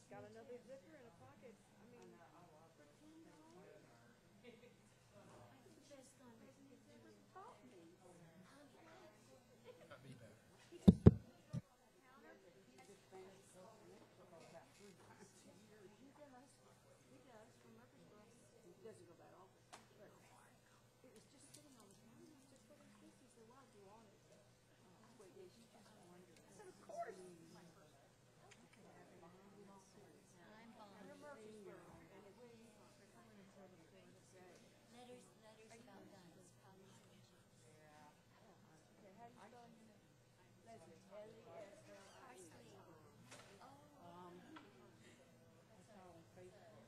got another zipper in a pocket. I mean, for $10. The best thing he's ever taught me. That'd be better. He just counter. He does from Murfreesboro. He doesn't go that often, but it was just sitting on the counter. He just put his piece. He said, "Why do you want it?" Wait, yeah, she just wondered. I said, "Of course." I'm fine. We're Murfreesboro, and it was Letters about guns. yeah. Okay, how do you spell your name? Leslie. L-E-S-L-I-E. Oh. I saw on Facebook.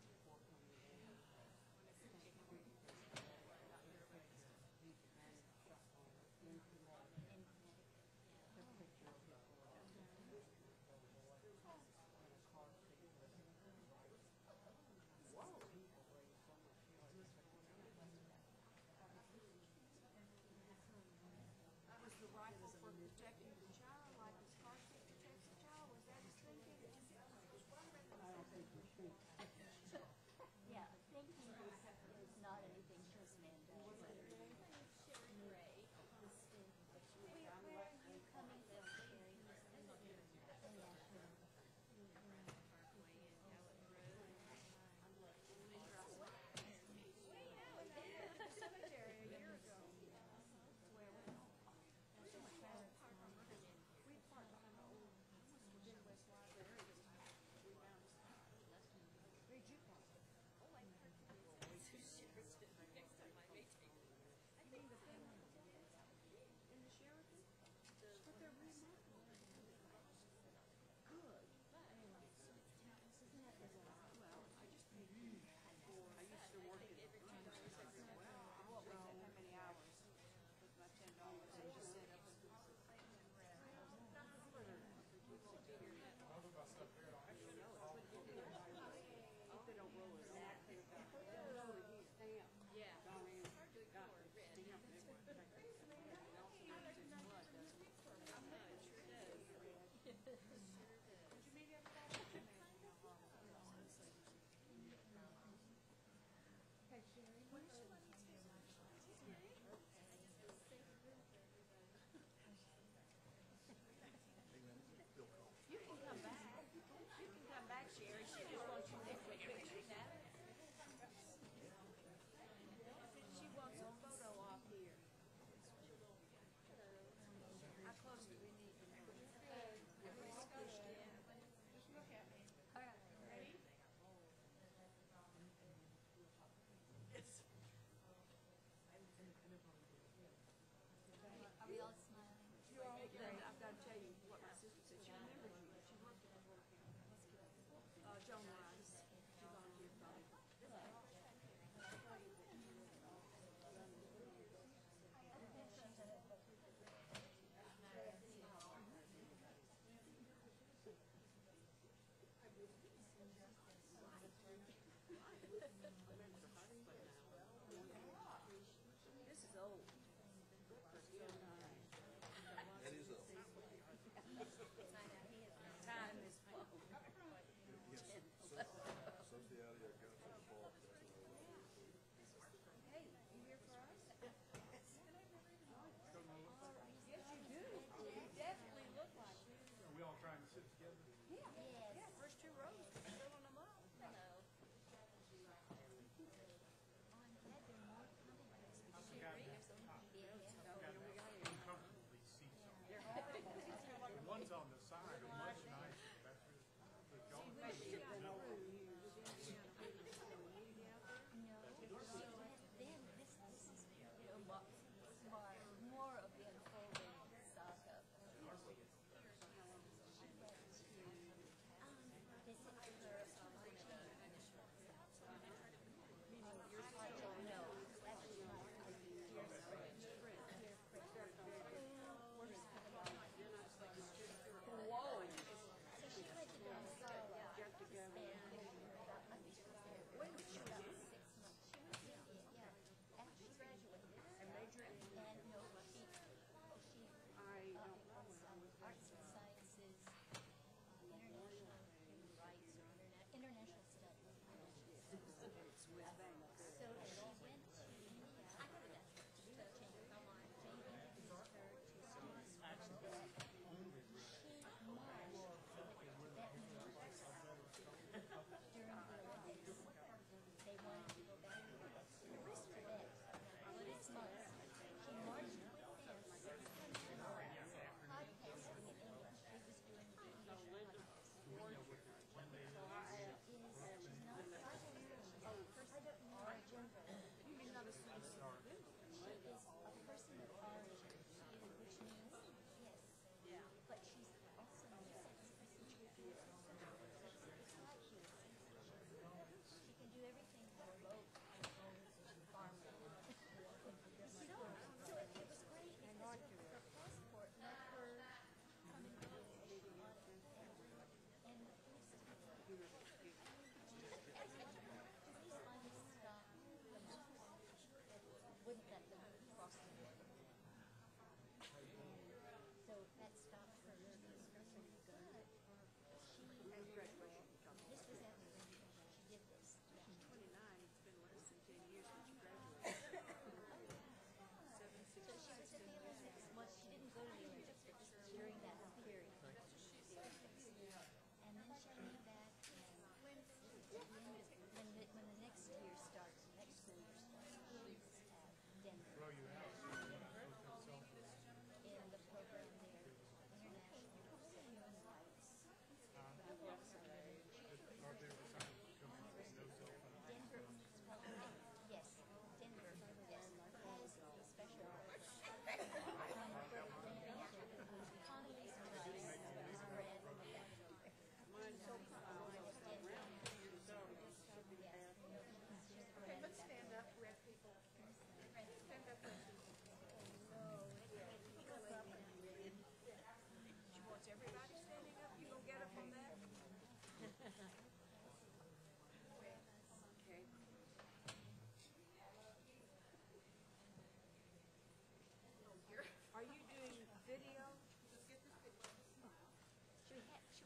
Was the rifle for protecting the child, like his car seat protects the child? Was that his thinking? I don't think you think. Yeah, thinking is not anything just man does. Sherry Gray. Where are you coming from, Sherry? Cemetery a year ago. We parked behind the old Midwest Library. We found where'd you park? Oh, I parked in Sheraton. Next time I may take it. You mean the thing in the Sheraton? But they're remodeling. Good. Well, I just paid for. I used to work at what was it? How many hours? With my $10 and just set up. If they don't roll it out, they'll roll it in. Stamp. Yeah. Gone in. It's hard to Got ignore red. stamp and everything. It also makes it blood, doesn't it? I know, it sure does. Did you meet everybody? Hey, Sherry. What does she want me to do? You can come back. You can come back, Sherry. She just wants you to take a picture now. She wants a photo off here. How close do we need to know? Everybody's squished in. Just look at me. All right. Ready? Are we all smiling? You're all then I've got to tell you what my sister said. She remembers you. She worked at the Board of County. Joan Rice. She volunteered for me. This is old. That is a. Time is phone. Yes. So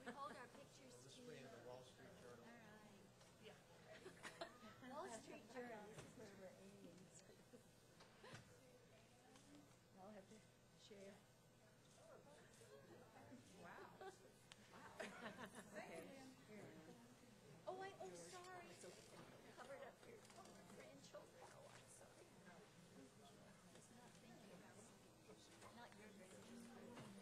We hold our pictures This to. will be in the Wall Street Journal. All right. Wall Street Journal. This is where we're aiming. I'll have to share. Wow. Oh, sorry. Covered up your grandchildren. Oh, I'm sorry. It's not thinking about not your grandchildren.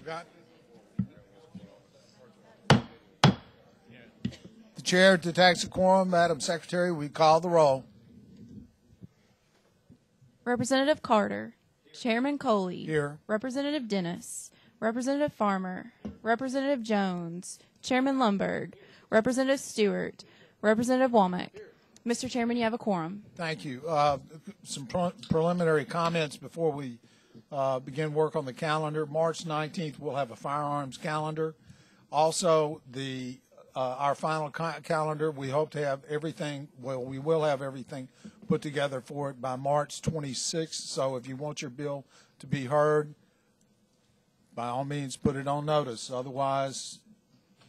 Forgot. The chair detects a quorum. Madam Secretary, we call the roll. Representative Carter, Chairman Coley. Here. Representative Dennis, Representative Farmer, Representative Jones, Chairman Lumberg, Representative Stewart, Representative Womack. Mr. Chairman, you have a quorum. Thank you. Some preliminary comments before we begin work on the calendar. March 19th, we'll have a firearms calendar. Also, our final calendar, we hope to have everything, well, we will have everything put together for it by March 26th. So if you want your bill to be heard, by all means, put it on notice. Otherwise,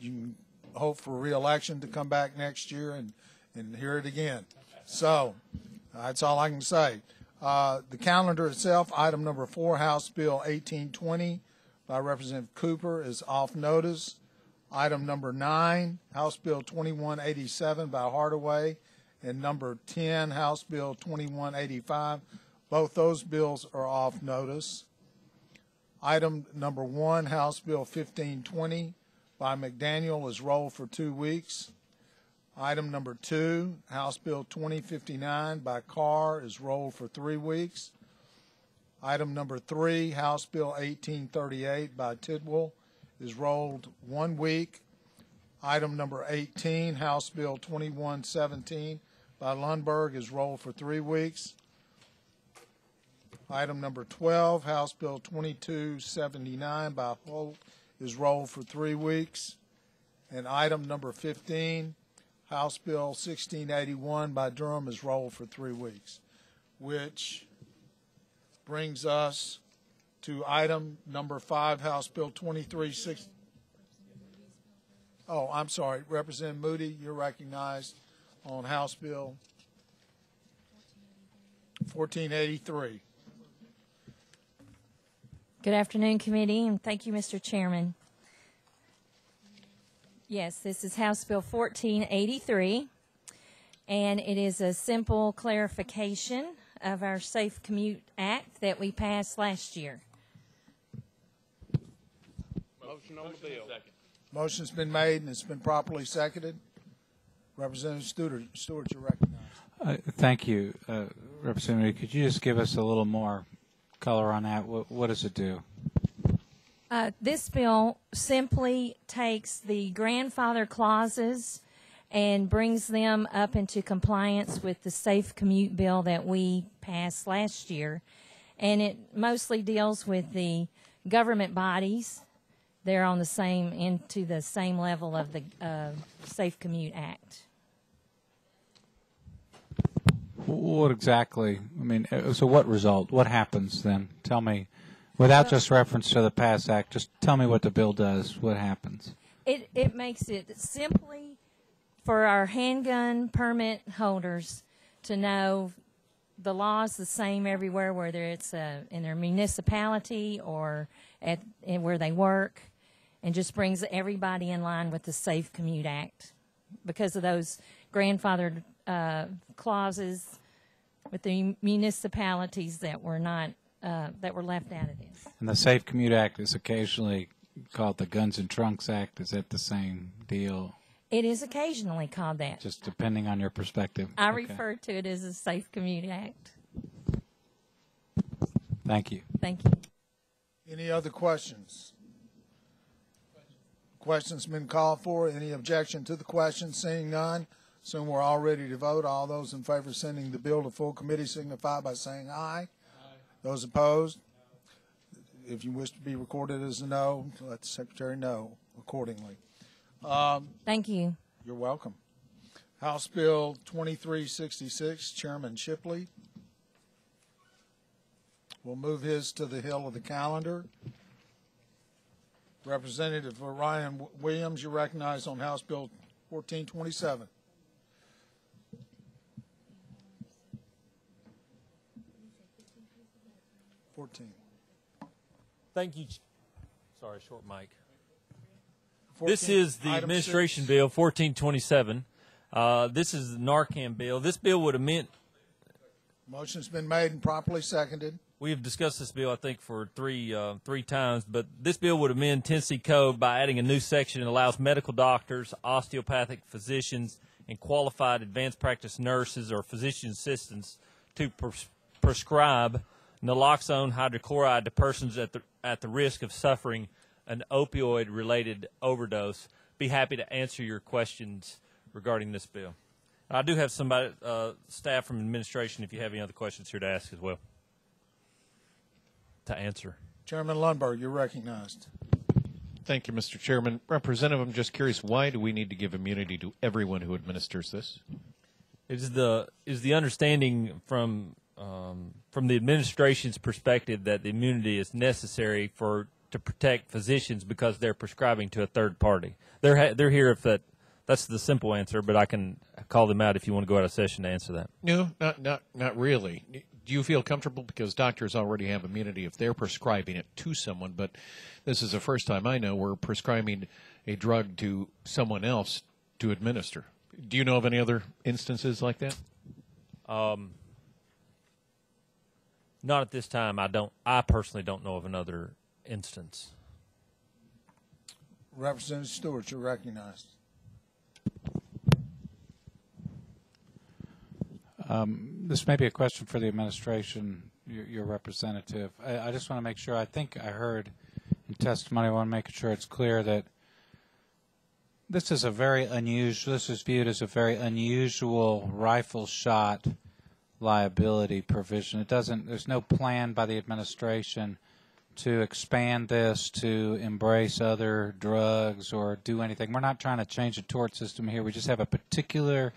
you can hope for re-election to come back next year and hear it again. So that's all I can say. The calendar itself, item number 4, House Bill 1820 by Representative Cooper is off notice. Item number 9, House Bill 2187 by Hardaway, and number 10, House Bill 2185. Both those bills are off notice. Item number 1, House Bill 1520 by McDaniel is rolled for 2 weeks. Item number 2, House Bill 2059 by Carr is rolled for 3 weeks. Item number 3, House Bill 1838 by Tidwell is rolled 1 week. Item number 18, House Bill 2117 by Lundberg is rolled for 3 weeks. Item number 12, House Bill 2279 by Holt is rolled for 3 weeks. And item number 15, House Bill 1681 by Durham is rolled for 3 weeks, which brings us to item number 5, House Bill 2360. Oh, I'm sorry. Representative Moody, you're recognized on House Bill 1483. Good afternoon, committee, and thank you, Mr. Chairman. Yes, this is House Bill 1483, and it is a simple clarification of our Safe Commute Act that we passed last year. Motion on the bill. Motion's been made and it's been properly seconded. Representative Stewart, you're recognized. Thank you, Representative. Could you just give us a little more color on that? What does it do? This bill simply takes the grandfather clauses and brings them up into compliance with the Safe Commute bill that we passed last year. And it mostly deals with the government bodies. They're on the same, into the same level of the Safe Commute Act. What exactly, I mean, so what result? What happens then? Tell me, without just reference to the past act, just tell me what the bill does. What happens? It makes it simply for our handgun permit holders to know the law's the same everywhere, whether it's in their municipality or where they work, and just brings everybody in line with the Safe Commute Act because of those grandfathered clauses with the municipalities that were not that were left out of this. And the Safe Commute Act is occasionally called the Guns and Trunks Act. Is that the same deal? It is occasionally called that. Just depending on your perspective. I refer to it as a Safe Commute Act. Thank you. Thank you. Any other questions? Questions been called for. Any objection to the question? Seeing none, soon we're all ready to vote. All those in favor of sending the bill to full committee signify by saying aye. Those opposed? If you wish to be recorded as a no, let the Secretary know accordingly. Thank you. You're welcome. House Bill 2366, Chairman Shipley. We'll move his to the hill of the calendar. Representative Ryan Williams, you're recognized on House Bill 1427. Thank you. Sorry, short mic. 14, this is the administration bill 1427. This is the Narcan bill. This bill would amend. Motion's been made and properly seconded. We have discussed this bill, I think, for three times, but this bill would amend Tennessee Code by adding a new section that allows medical doctors, osteopathic physicians, and qualified advanced practice nurses or physician assistants to prescribe naloxone hydrochloride to persons at the risk of suffering an opioid-related overdose. Be happy to answer your questions regarding this bill. I do have somebody, staff from administration, if you have any other questions here to ask as well. To answer. Chairman Lundberg, you're recognized. Thank you, Mr. Chairman. Representative, I'm just curious, why do we need to give immunity to everyone who administers this? It is the understanding from the administration's perspective that the immunity is necessary to protect physicians because they're prescribing to a third party. They're here if that's the simple answer, but I can call them out if you want to go out of session to answer that. No, not really. Do you feel comfortable because doctors already have immunity if they're prescribing it to someone, but this is the first time I know we're prescribing a drug to someone else to administer. Do you know of any other instances like that? Not at this time. I personally don't know of another instance. Representative Stewart, you're recognized. This may be a question for the administration, your representative. I just want to make sure. I think I heard in testimony, I want to make sure it's clear that this is viewed as a very unusual rifle shot liability provision. There's no plan by the administration to expand this to embrace other drugs or do anything. We're not trying to change the tort system here. We just have a particular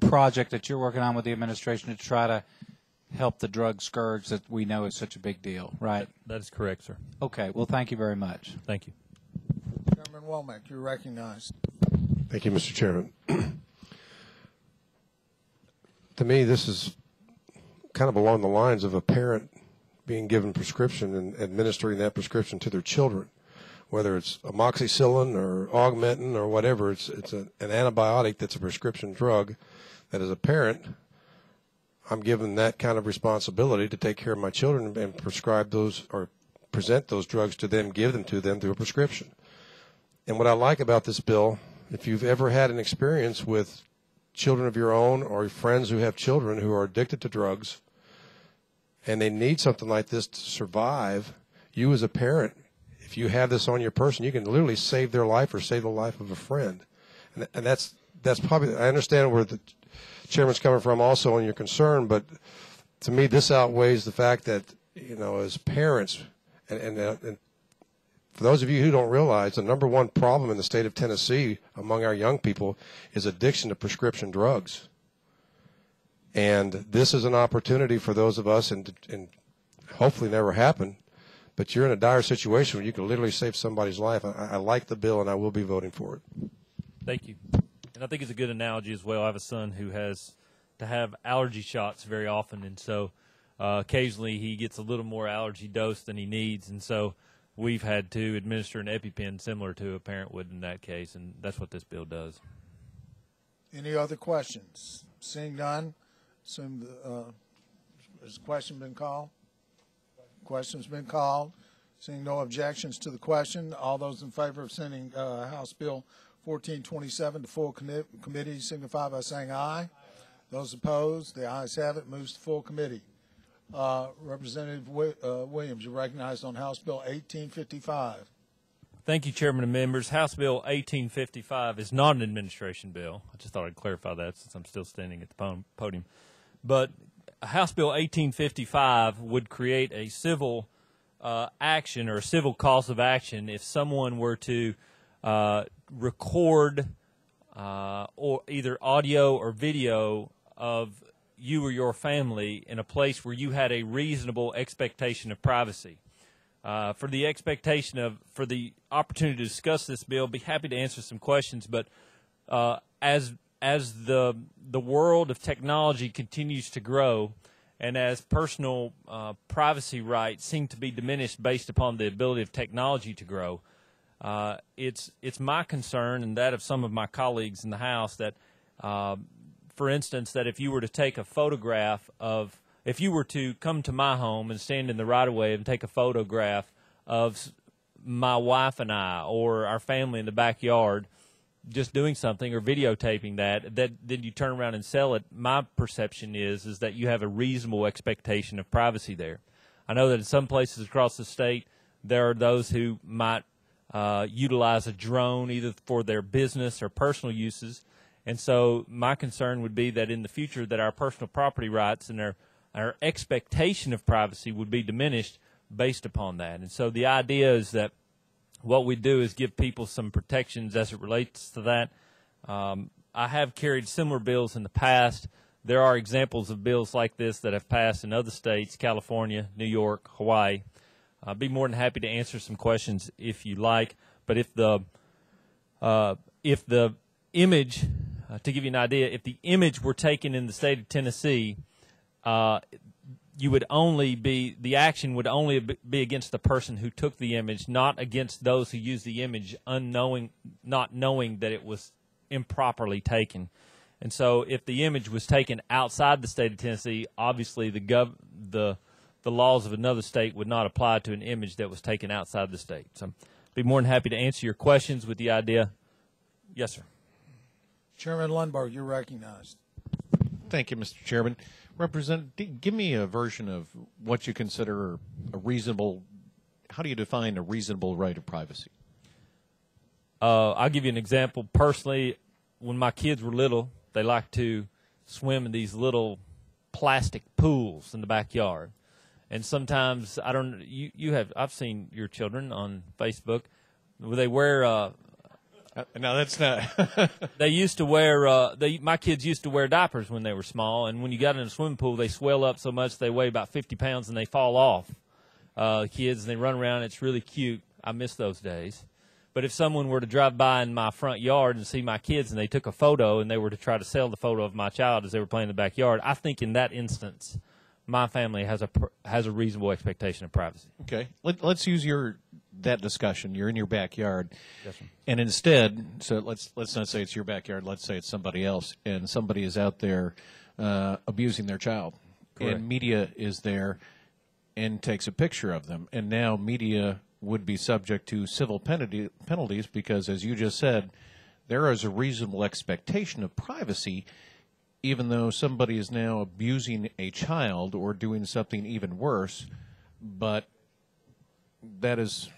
project that you're working on with the administration to try to help the drug scourge that we know is such a big deal, right? That is correct, sir. Okay. Well, thank you very much. Thank you. Chairman Womack, you're recognized. Thank you, Mr. Chairman. To me, this is kind of along the lines of a parent being given prescription and administering that prescription to their children, whether it's amoxicillin or augmentin or whatever. It's an antibiotic that's a prescription drug that as a parent, I'm given that kind of responsibility to take care of my children and prescribe those or present those drugs to them, give them to them through a prescription. And what I like about this bill, if you've ever had an experience with children of your own or friends who have children who are addicted to drugs and they need something like this to survive, you as a parent, if you have this on your person, you can literally save their life or save the life of a friend. And that's probably, I understand where the chairman's coming from also on your concern, but to me this outweighs the fact that, as parents, and for those of you who don't realize, the number one problem in the state of Tennessee among our young people is addiction to prescription drugs. And this is an opportunity for those of us, and hopefully never happen, but you're in a dire situation where you can literally save somebody's life. I like the bill, and I will be voting for it. Thank you. And I think it's a good analogy as well. I have a son who has to have allergy shots very often, and so occasionally he gets a little more allergy dose than he needs, and so we've had to administer an EpiPen similar to a parent would in that case, and that's what this bill does. Any other questions? Seeing none, assume has the question been called? Question's been called. Seeing no objections to the question, all those in favor of sending House Bill 1427 to full committee signify by saying aye. Those opposed, the ayes have it. Moves to full committee. Representative Williams, you're recognized on House Bill 1855. Thank you, Chairman and members. House Bill 1855 is not an administration bill. I just thought I'd clarify that since I'm still standing at the podium. But House Bill 1855 would create a civil action or a civil cause of action if someone were to record or either audio or video of you or your family in a place where you had a reasonable expectation of privacy. For the opportunity to discuss this bill, be happy to answer some questions. But as the world of technology continues to grow, and as personal privacy rights seem to be diminished based upon the ability of technology to grow, it's my concern and that of some of my colleagues in the House that, for instance, that if you were to take a photograph of if you were to come to my home and stand in the right of way and take a photograph of my wife and I or our family in the backyard just doing something or videotaping that then you turn around and sell it, my perception is that you have a reasonable expectation of privacy there. I know that in some places across the state there are those who might utilize a drone either for their business or personal uses. And so my concern would be that in the future that our personal property rights and our expectation of privacy would be diminished based upon that. And so the idea is that what we do is give people some protections as it relates to that. I have carried similar bills in the past. There are examples of bills like this that have passed in other states, California, New York, Hawaii. I'd be more than happy to answer some questions if you like. But if the image, to give you an idea, if the image were taken in the state of Tennessee, you would only be, the action would only be against the person who took the image, not against those who used the image not knowing that it was improperly taken. And so if the image was taken outside the state of Tennessee, obviously the laws of another state would not apply to an image that was taken outside the state. So I'd be more than happy to answer your questions with the idea. Yes, sir. Chairman Lundberg, you're recognized. Thank you, Mr. Chairman. Representative, give me a version of what you consider a reasonable, how do you define a reasonable right of privacy? I'll give you an example. Personally, when my kids were little, they liked to swim in these little plastic pools in the backyard. And sometimes, I've seen your children on Facebook, where they wear, no, that's not. they used to wear, my kids used to wear diapers when they were small, and when you got in a swimming pool, they swell up so much they weigh about 50 pounds and they fall off. Kids, and they run around, it's really cute. I miss those days. But if someone were to drive by in my front yard and see my kids and they took a photo and they were to try to sell the photo of my child as they were playing in the backyard, I think in that instance, my family has a reasonable expectation of privacy. Okay. Let's use that discussion. You're in your backyard. Yes, sir. And instead, so let's not say it's your backyard, let's say it's somebody else, and somebody is out there abusing their child. Correct. And media is there and takes a picture of them. And now media would be subject to civil penalties because, as you just said, there is a reasonable expectation of privacy, even though somebody is now abusing a child or doing something even worse. But that is,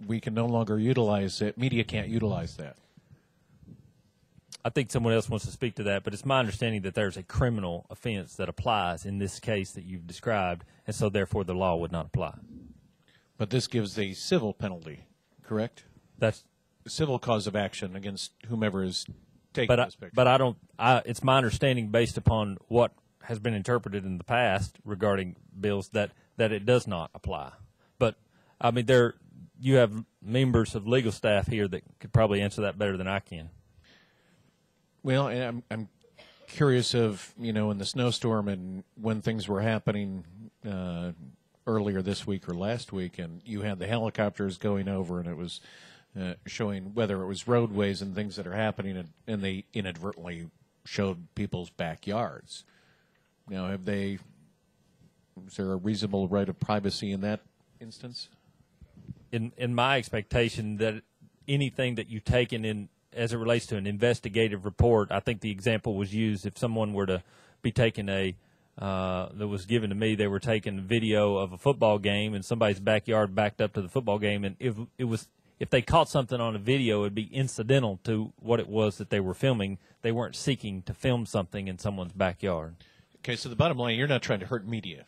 we can no longer utilize it. Media can't utilize that. I think someone else wants to speak to that, but it's my understanding that there's a criminal offense that applies in this case that you've described, and so therefore the law would not apply. But this gives a civil penalty, correct? That's civil cause of action against whomever is taking this picture. But it's my understanding based upon what has been interpreted in the past regarding bills that it does not apply. But, I mean, you have members of legal staff here that could probably answer that better than I can. Well, and I'm curious of, in the snowstorm and when things were happening earlier this week or last week, and you had the helicopters going over, and it was showing whether it was roadways and things that are happening, and they inadvertently showed people's backyards. Now, is there a reasonable right of privacy in that instance? In my expectation that anything that you've taken in as it relates to an investigative report, I think the example was used if someone were to be taking that was given to me, they were taking a video of a football game and somebody's backyard backed up to the football game, and if they caught something on a video, it would be incidental to what it was that they were filming. They weren't seeking to film something in someone's backyard. Okay, so the bottom line, you're not trying to hurt media,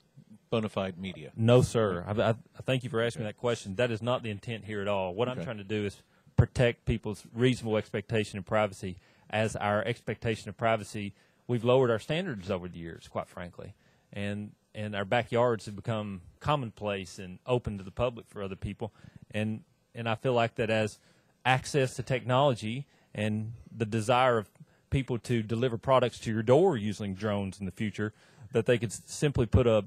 bona fide media. No, sir. I thank you for asking me that question. That is not the intent here at all. What I'm trying to do is protect people's reasonable expectation of privacy. As our expectation of privacy, we've lowered our standards over the years, quite frankly, and our backyards have become commonplace and open to the public for other people, and I feel like that as access to technology and the desire of people to deliver products to your door using drones in the future, that they could simply put a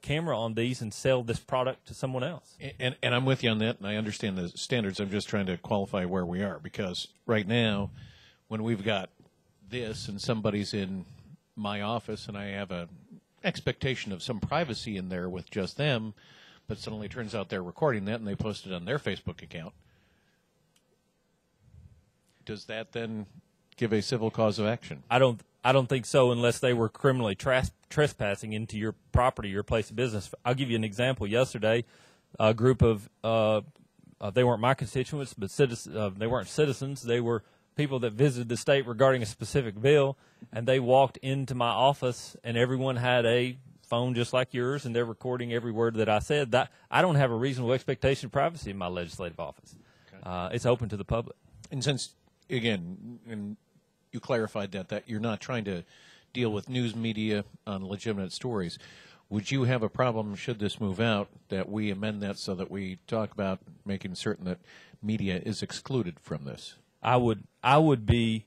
camera on these and sell this product to someone else. And I'm with you on that, and I understand the standards. I'm just trying to qualify where we are, because right now, when we've got this and somebody's in my office and I have a expectation of some privacy in there with just them, but suddenly turns out they're recording that and they post it on their Facebook account. Does that then give a civil cause of action? I don't think so unless they were criminally trespassing into your property, your place of business. I'll give you an example. Yesterday, a group of they weren't my constituents, but they weren't citizens. They were people that visited the state regarding a specific bill, and they walked into my office, and everyone had a phone just like yours, and they're recording every word that I said. That I don't have a reasonable expectation of privacy in my legislative office. Okay. It's open to the public. And since, again, and you clarified that you're not trying to deal with news media on legitimate stories, would you have a problem, should this move out, that we amend that so that we talk about making certain that media is excluded from this? I would be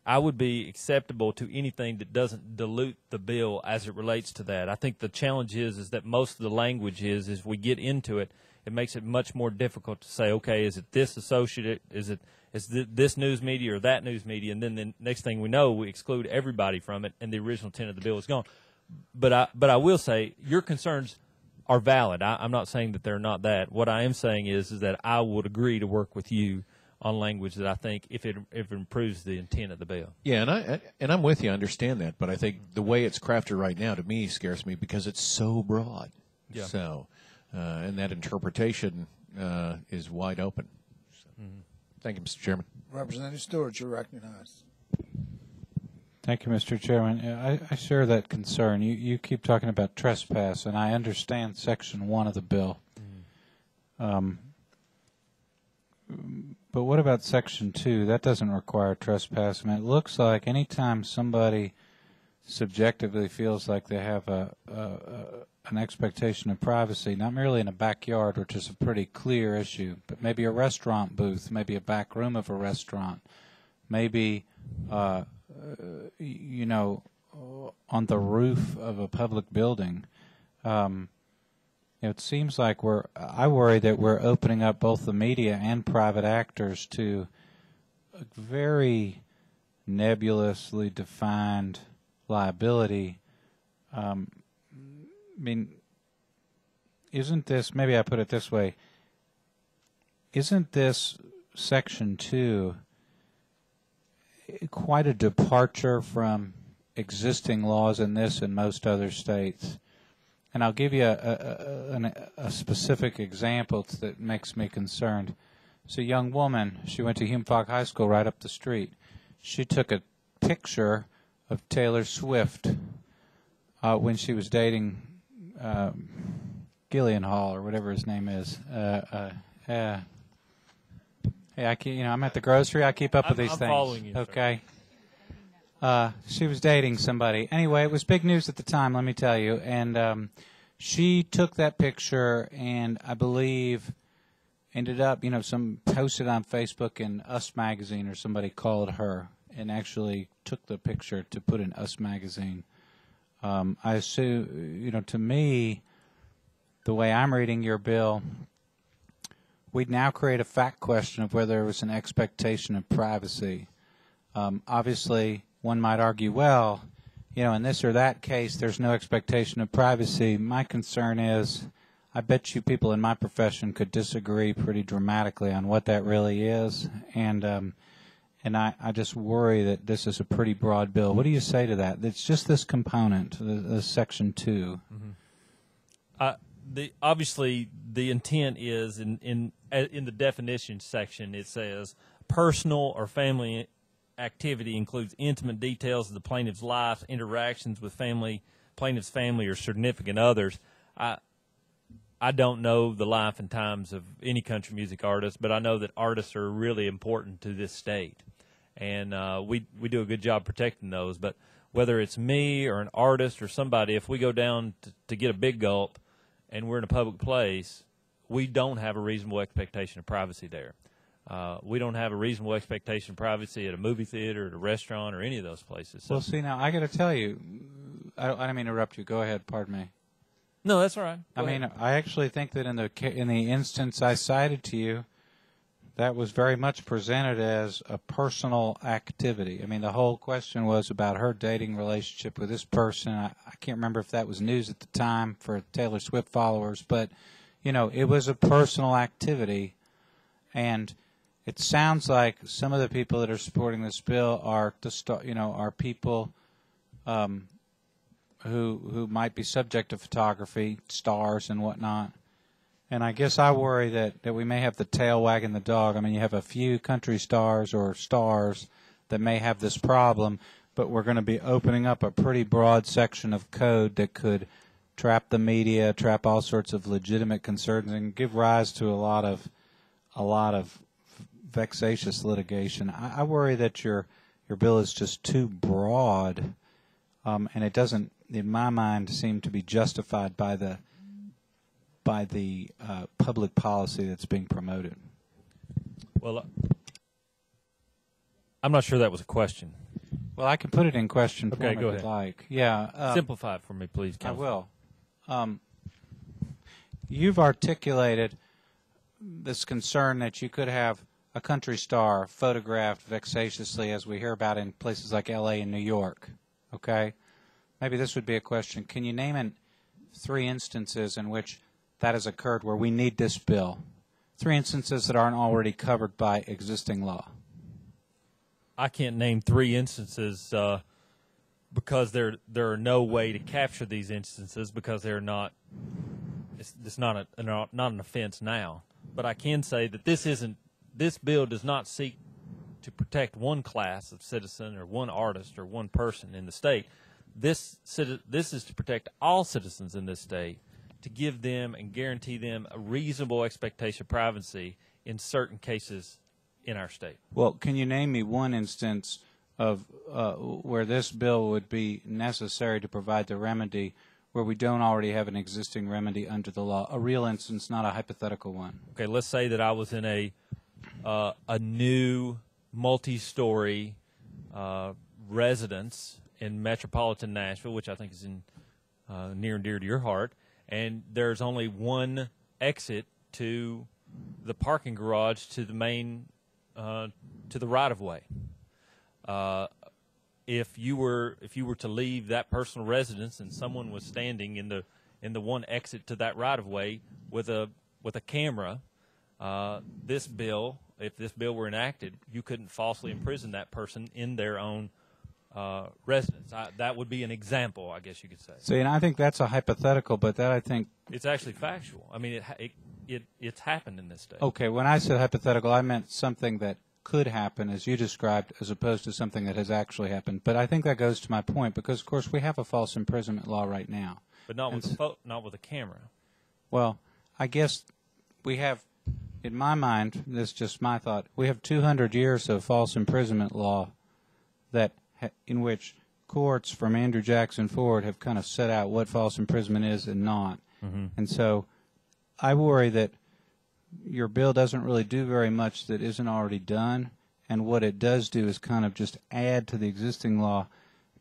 acceptable to anything that doesn't dilute the bill as it relates to that. I think the challenge is that most of the language is we get into it, it makes it much more difficult to say, okay, is it this associate, is this news media or that news media, and then the next thing we know, we exclude everybody from it, and the original intent of the bill is gone. But I will say your concerns are valid. I'm not saying that they're not that. What I am saying is that I would agree to work with you on language that I think if it improves the intent of the bill. Yeah, and I'm with you. I understand that, but I think the way it's crafted right now to me scares me because it's so broad. Yeah. So, and that interpretation is wide open. So. Mm-hmm. Thank you, Mr. Chairman. Representative Stewart, you're recognized. Thank you, Mr. Chairman. I share that concern. You keep talking about trespass, and I understand Section 1 of the bill. But what about Section 2? That doesn't require trespass. I mean, it looks like any time somebody subjectively feels like they have an expectation of privacy, not merely in a backyard, which is a pretty clear issue, but maybe a restaurant booth, maybe a back room of a restaurant, maybe on the roof of a public building. It seems like I worry that we're opening up both the media and private actors to a very nebulously defined liability. I mean, isn't this, maybe I put it this way, isn't this Section 2 quite a departure from existing laws in this and most other states? And I'll give you a specific example that makes me concerned. It's a young woman. She went to Hume-Fogg High School right up the street. She took a picture of Taylor Swift when she was dating Gyllenhaal or whatever his name is. Hey, I'm at the grocery. I keep up with these I'm things. Following you, okay. She was dating somebody. Anyway, it was big news at the time, let me tell you. And she took that picture and I believe ended up, some posted on Facebook in Us Magazine, or somebody called her and actually took the picture to put in Us Magazine. I assume, to me, the way I'm reading your bill, we'd now create a fact question of whether there was an expectation of privacy. Obviously, one might argue, well, in this or that case, there's no expectation of privacy. My concern is, I bet you people in my profession could disagree pretty dramatically on what that really is, and I just worry that this is a pretty broad bill. What do you say to that? It's just this component, the Section 2. Mm-hmm. Obviously, the intent is in the definition section. It says personal or family activity includes intimate details of the plaintiff's life, interactions with plaintiff's family or significant others. I don't know the life and times of any country music artist, but I know that artists are really important to this state, and we do a good job protecting those. But whether it's me or an artist or somebody, if we go down to get a big gulp and we're in a public place, we don't have a reasonable expectation of privacy there. We don't have a reasonable expectation of privacy at a movie theater, at a restaurant, or any of those places. So. Well, see, now, I got to tell you, I don't mean to interrupt you. Go ahead. Pardon me. No, that's all right. I mean, I actually think that in the instance I cited to you, that was very much presented as a personal activity. I mean, the whole question was about her dating relationship with this person. I can't remember if that was news at the time for Taylor Swift followers, but, you know, it was a personal activity. And it sounds like some of the people that are supporting this bill are people who might be subject to photography, stars and whatnot. And I guess I worry that we may have the tail wagging the dog. I mean, you have a few country stars or stars that may have this problem, but we're going to be opening up a pretty broad section of code that could trap the media, trap all sorts of legitimate concerns, and give rise to a lot of vexatious litigation. I worry that your bill is just too broad, and it doesn't, in my mind, seem to be justified by the public policy that's being promoted. Well, I'm not sure that was a question. Well, I can put it in question form if go you'd ahead. like. Yeah. Simplify it for me, please, Counsel. I will. You've articulated this concern that you could have a country star photographed vexatiously, as we hear about in places like L.A. and New York. Okay? Maybe this would be a question. Can you name 3 instances in which that has occurred where we need this bill? 3 instances that aren't already covered by existing law. I can't name 3 instances because there are no way to capture these instances because they're not. It's not an offense now. But I can say that this bill does not seek to protect one class of citizen or one artist or one person in the state. This is to protect all citizens in this state, to give them and guarantee them a reasonable expectation of privacy in certain cases in our state. Well, can you name me one instance of where this bill would be necessary to provide the remedy where we don't already have an existing remedy under the law? A real instance, not a hypothetical one. Okay, let's say that I was in a new multi-story residence in metropolitan Nashville, which I think is in near and dear to your heart, and there's only one exit to the parking garage to the main to the right-of-way. If you were to leave that personal residence and someone was standing in the one exit to that right-of-way with a camera, if this bill were enacted, you couldn't falsely imprison that person in their own residence. That would be an example, I guess you could say. See, and I think that's a hypothetical, but that I think it's actually factual. I mean, it's happened in this state. Okay, when I said hypothetical, I meant something that could happen, as you described, as opposed to something that has actually happened. But I think that goes to my point, because, of course, we have a false imprisonment law right now. But not with a camera. Well, I guess we have, in my mind, this is just my thought, we have 200 years of false imprisonment law in which courts from Andrew Jackson forward have kind of set out what false imprisonment is and not. Mm-hmm. And so I worry that your bill doesn't really do very much that isn't already done, and what it does do is kind of just add to the existing law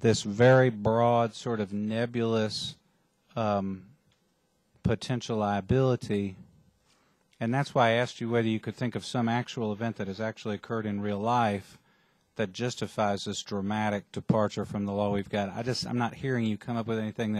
this very broad, sort of nebulous potential liability. And that's why I asked you whether you could think of some actual event that has actually occurred in real life that justifies this dramatic departure from the law we've got. I'm not hearing you come up with anything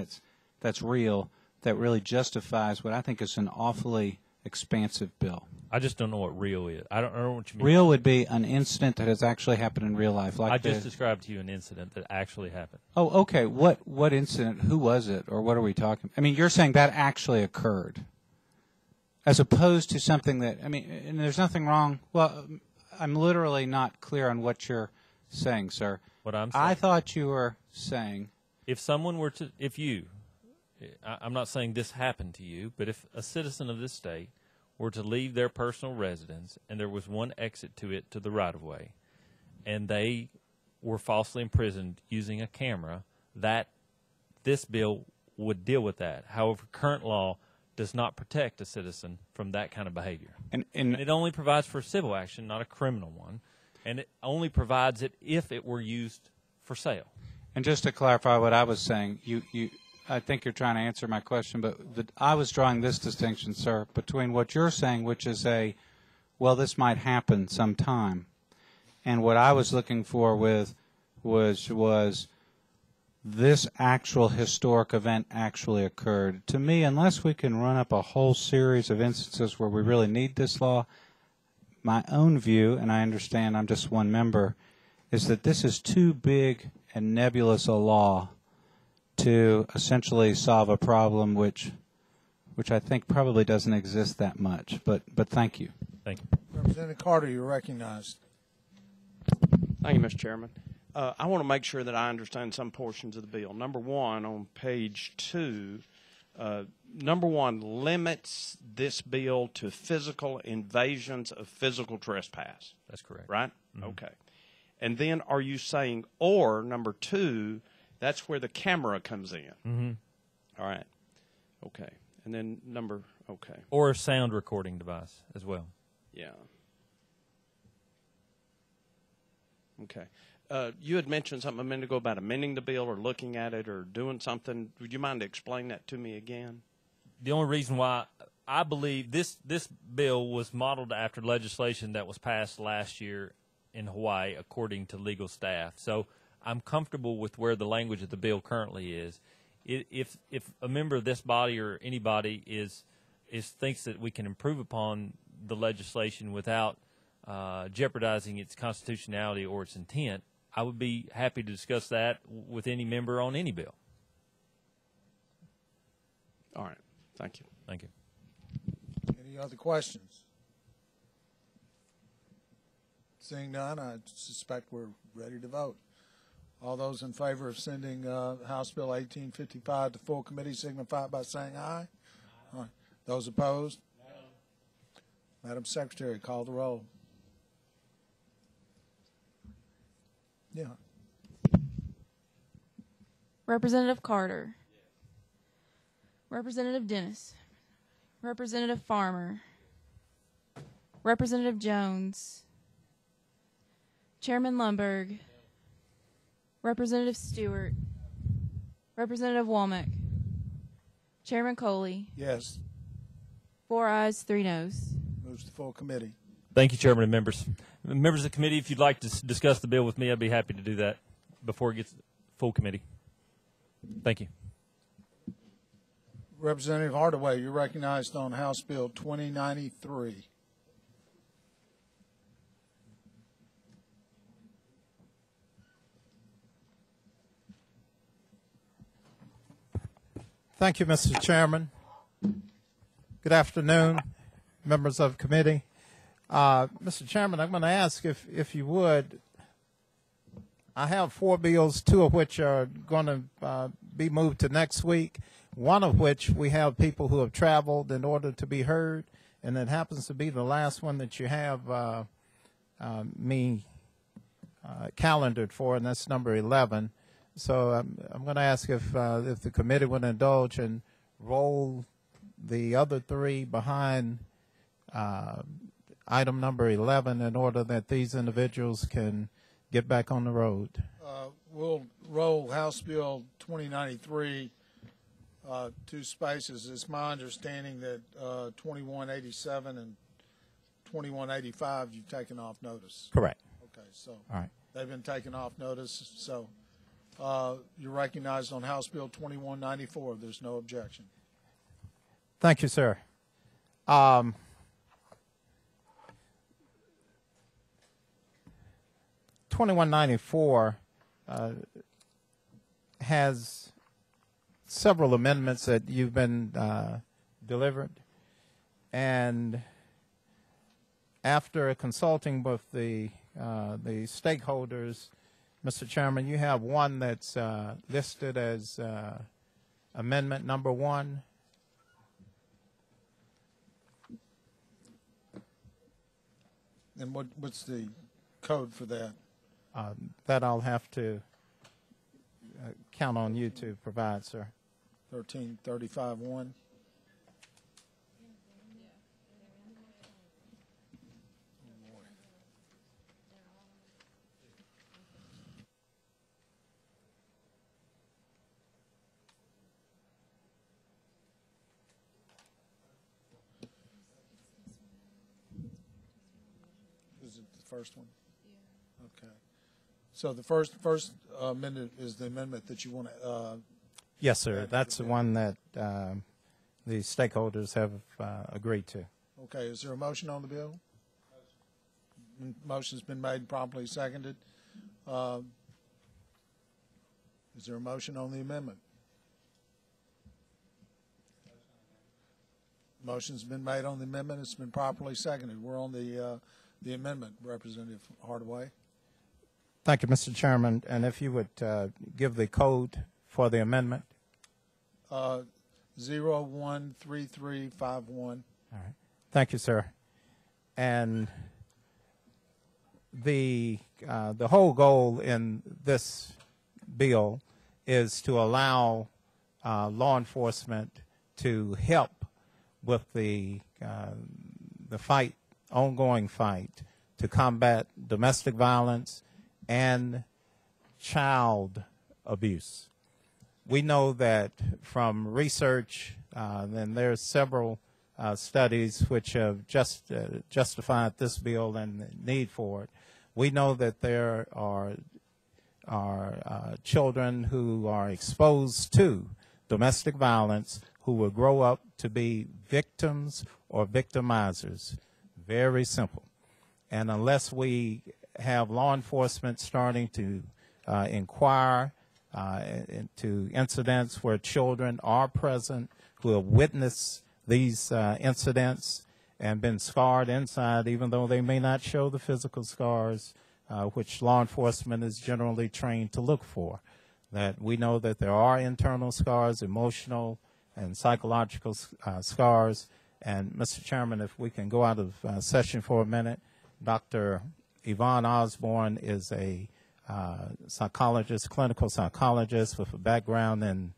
that's real, that really justifies what I think is an awfully expansive bill. I just don't know what real is. I don't know what you mean. Real would be an incident that has actually happened in real life. Like I just described to you an incident that actually happened. Oh, okay. What incident? Who was it? Or what are we talking? I mean, you're saying that actually occurred, as opposed to something that, I mean, and there's nothing wrong. Well, I'm literally not clear on what you're saying, sir. What I'm saying? I thought you were saying, if someone were to, I'm not saying this happened to you, but if a citizen of this state were to leave their personal residence and there was one exit to it to the right-of-way, and they were falsely imprisoned using a camera, that this bill would deal with that. However, current law does not protect a citizen from that kind of behavior. And it only provides for civil action, not a criminal one, and it only provides it if it were used for sale. And just to clarify what I was saying, I think you're trying to answer my question, but I was drawing this distinction, sir, between what you're saying, which is a well, this might happen sometime. And what I was looking for with was this actual historic event actually occurred. To me, unless we can run up a whole series of instances where we really need this law, my own view, and I understand I'm just one member, is that this is too big and nebulous a law to essentially solve a problem which I think probably doesn't exist that much. But thank you. Thank you. Representative Carter, you're recognized. Thank you, Mr. Chairman. I want to make sure that I understand some portions of the bill. Number one, on page 2, number 1 limits this bill to physical invasions of physical trespass. That's correct. Right? Mm-hmm. Okay. And then are you saying, or number 2, that's where the camera comes in? Mm-hmm. All right. Okay. And then okay. Or a sound recording device as well. Yeah. Okay. You had mentioned something a minute ago about amending the bill or looking at it or doing something. Would you mind to explain that to me again? The only reason why I believe this bill was modeled after legislation that was passed last year in Hawaii, according to legal staff. So I'm comfortable with where the language of the bill currently is. If a member of this body or anybody thinks that we can improve upon the legislation without jeopardizing its constitutionality or its intent, I would be happy to discuss that with any member on any bill. All right. Thank you. Thank you. Any other questions? Seeing none, I suspect we're ready to vote. All those in favor of sending House Bill 1855 to full committee signify by saying aye. Aye. Those opposed? No. Madam Secretary, call the roll. Yeah. Representative Carter. Representative Dennis. Representative Farmer. Representative Jones. Chairman Lundberg. Representative Stewart. Representative Womack. Chairman Coley. Yes. 4 ayes, 3 noes. Moves to full committee. Thank you, Chairman and members. Members of the committee, if you'd like to discuss the bill with me, I'd be happy to do that before it gets full committee. Thank you. Representative Hardaway, you're recognized on House Bill 2093. Thank you, Mr. Chairman. Good afternoon, members of the committee. Mr. Chairman, I'm going to ask if you would. I have 4 bills, 2 of which are going to be moved to next week, one of which we have people who have traveled in order to be heard, and it happens to be the last one that you have me calendared for, and that's number 11. So I'm going to ask if the committee would indulge and roll the other 3 behind item number 11 in order that these individuals can get back on the road. We'll roll House Bill 2093 2 spaces. It's my understanding that 2187 and 2185 you've taken off notice. Correct. Okay, so all right. They've been taken off notice. So you're recognized on House Bill 2194. There's no objection. Thank you, sir. 2194 has several amendments that you've been delivered, and after consulting with the stakeholders, Mr. Chairman, you have one that's listed as amendment number 1. And what's the code for that? That I'll have to count on you to provide, sir. 1335-1. first one? Yeah. Okay. So the first amendment is the amendment that you want to. Yes, sir. That's the one that the stakeholders have agreed to. Okay. Is there a motion on the bill? Motion's been made and properly seconded. Is there a motion on the amendment? Motion's been made on the amendment. It's been properly seconded. We're on the amendment, Representative Hardaway. Thank you, Mr. Chairman. And if you would give the code for the amendment. 013351. All right. Thank you, sir. And the whole goal in this bill is to allow law enforcement to help with the fight, ongoing fight, to combat domestic violence and child abuse. We know that from research, and there's several studies which have justified this bill and the need for it. We know that there are children who are exposed to domestic violence who will grow up to be victims or victimizers. Very simple. And unless we have law enforcement starting to inquire into incidents where children are present who have witnessed these incidents and been scarred inside, even though they may not show the physical scars, which law enforcement is generally trained to look for. That we know that there are internal scars, emotional and psychological scars. And Mr. Chairman, if we can go out of session for a minute, Dr. Yvonne Osborne is a psychologist, clinical psychologist with a background in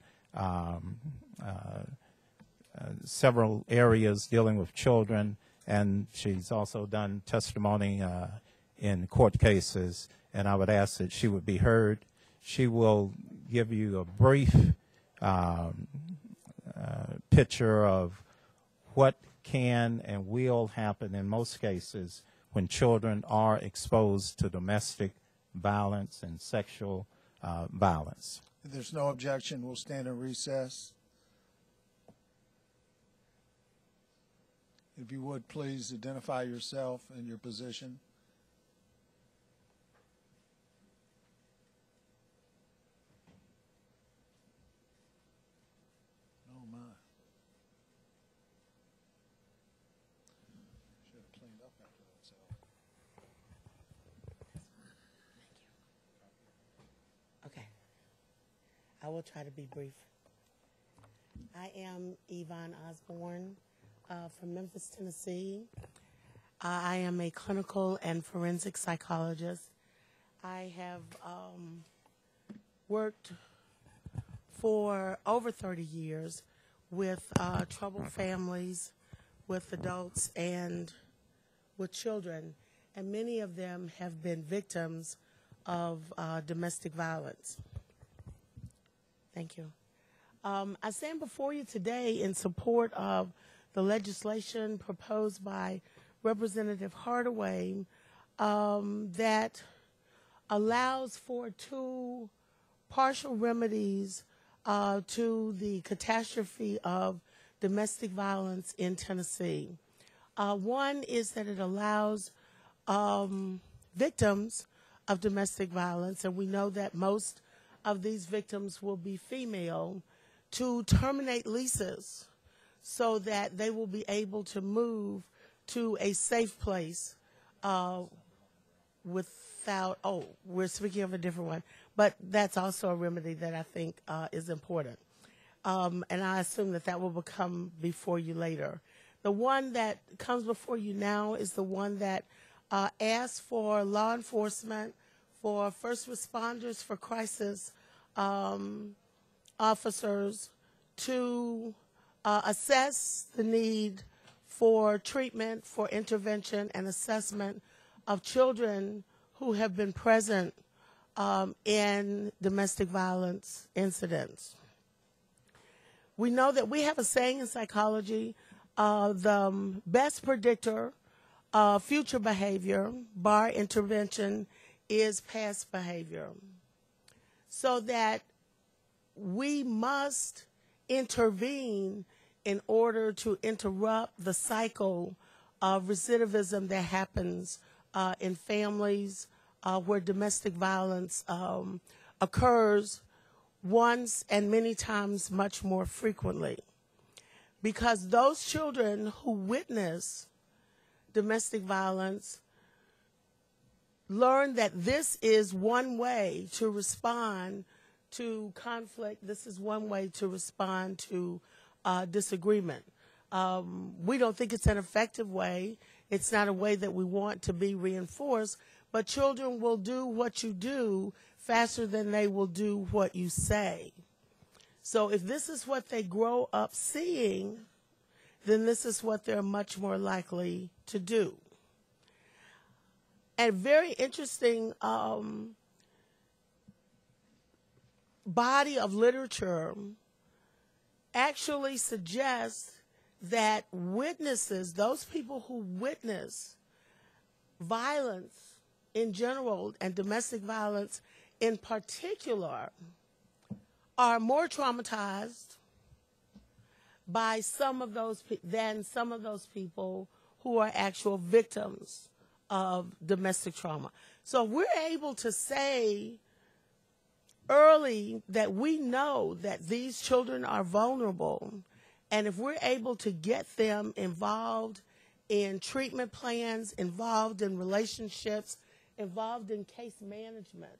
several areas dealing with children, and she's also done testimony in court cases, and I would ask that she would be heard. She will give you a brief picture of what can and will happen in most cases when children are exposed to domestic violence and sexual violence. If there's no objection, we'll stand in recess. If you would, please identify yourself and your position. Oh, my. Should have cleaned up after that, so. Okay. I will try to be brief. I am Yvonne Osborne from Memphis, Tennessee. I am a clinical and forensic psychologist. I have worked for over 30 years with troubled families, with adults, and with children, and many of them have been victims of domestic violence. Thank you. I stand before you today in support of the legislation proposed by Representative Hardaway that allows for two partial remedies to the catastrophe of domestic violence in Tennessee. One is that it allows victims of domestic violence, and we know that most of these victims will be female, to terminate leases so that they will be able to move to a safe place without, we're speaking of a different one, but that's also a remedy that I think is important. And I assume that that will come before you later. The one that comes before you now is the one that asks for law enforcement, for first responders, for crisis officers to assess the need for treatment, for intervention and assessment of children who have been present in domestic violence incidents. We know that we have a saying in psychology, the best predictor future behavior, bar intervention, is past behavior. So that we must intervene in order to interrupt the cycle of recidivism that happens in families where domestic violence occurs once and many times much more frequently. Because those children who witness domestic violence learn that this is one way to respond to conflict. This is one way to respond to disagreement. We don't think it's an effective way. It's not a way that we want to be reinforced, but children will do what you do faster than they will do what you say. So if this is what they grow up seeing, then this is what they're much more likely to do. And very interesting body of literature actually suggests that witnesses, those people who witness violence in general and domestic violence in particular, are more traumatized by some of those than some of those people who are actual victims of domestic trauma. So we're able to say early that we know that these children are vulnerable, and if we're able to get them involved in treatment plans, involved in relationships, involved in case management,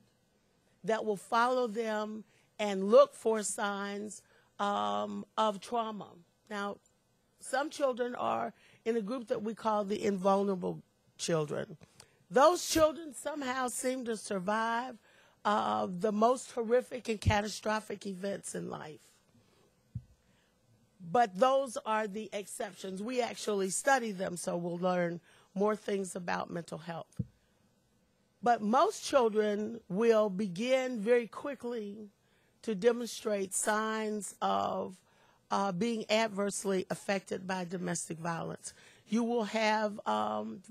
that will follow them and look for signs of trauma. Now, some children are in a group that we call the invulnerable children. Those children somehow seem to survive the most horrific and catastrophic events in life. But those are the exceptions. We actually study them, so we'll learn more things about mental health. But most children will begin very quickly to demonstrate signs of being adversely affected by domestic violence. You will have,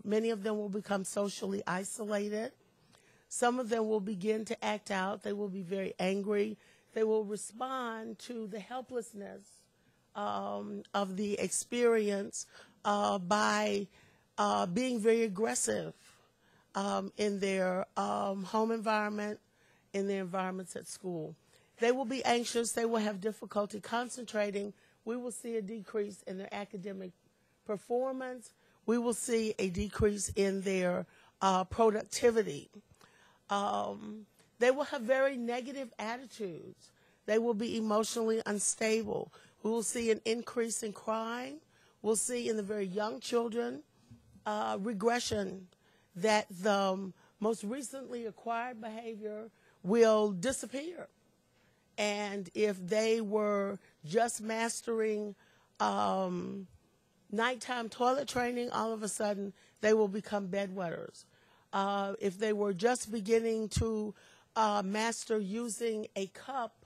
many of them will become socially isolated. Some of them will begin to act out. They will be very angry. They will respond to the helplessness of the experience by being very aggressive in their home environment, in their environments at school. They will be anxious. They will have difficulty concentrating. We will see a decrease in their academic performance. We will see a decrease in their productivity. They will have very negative attitudes. They will be emotionally unstable. We will see an increase in crime. We'll see in the very young children regression, that the most recently acquired behavior will disappear. And if they were just mastering nighttime toilet training, all of a sudden they will become bedwetters. If they were just beginning to master using a cup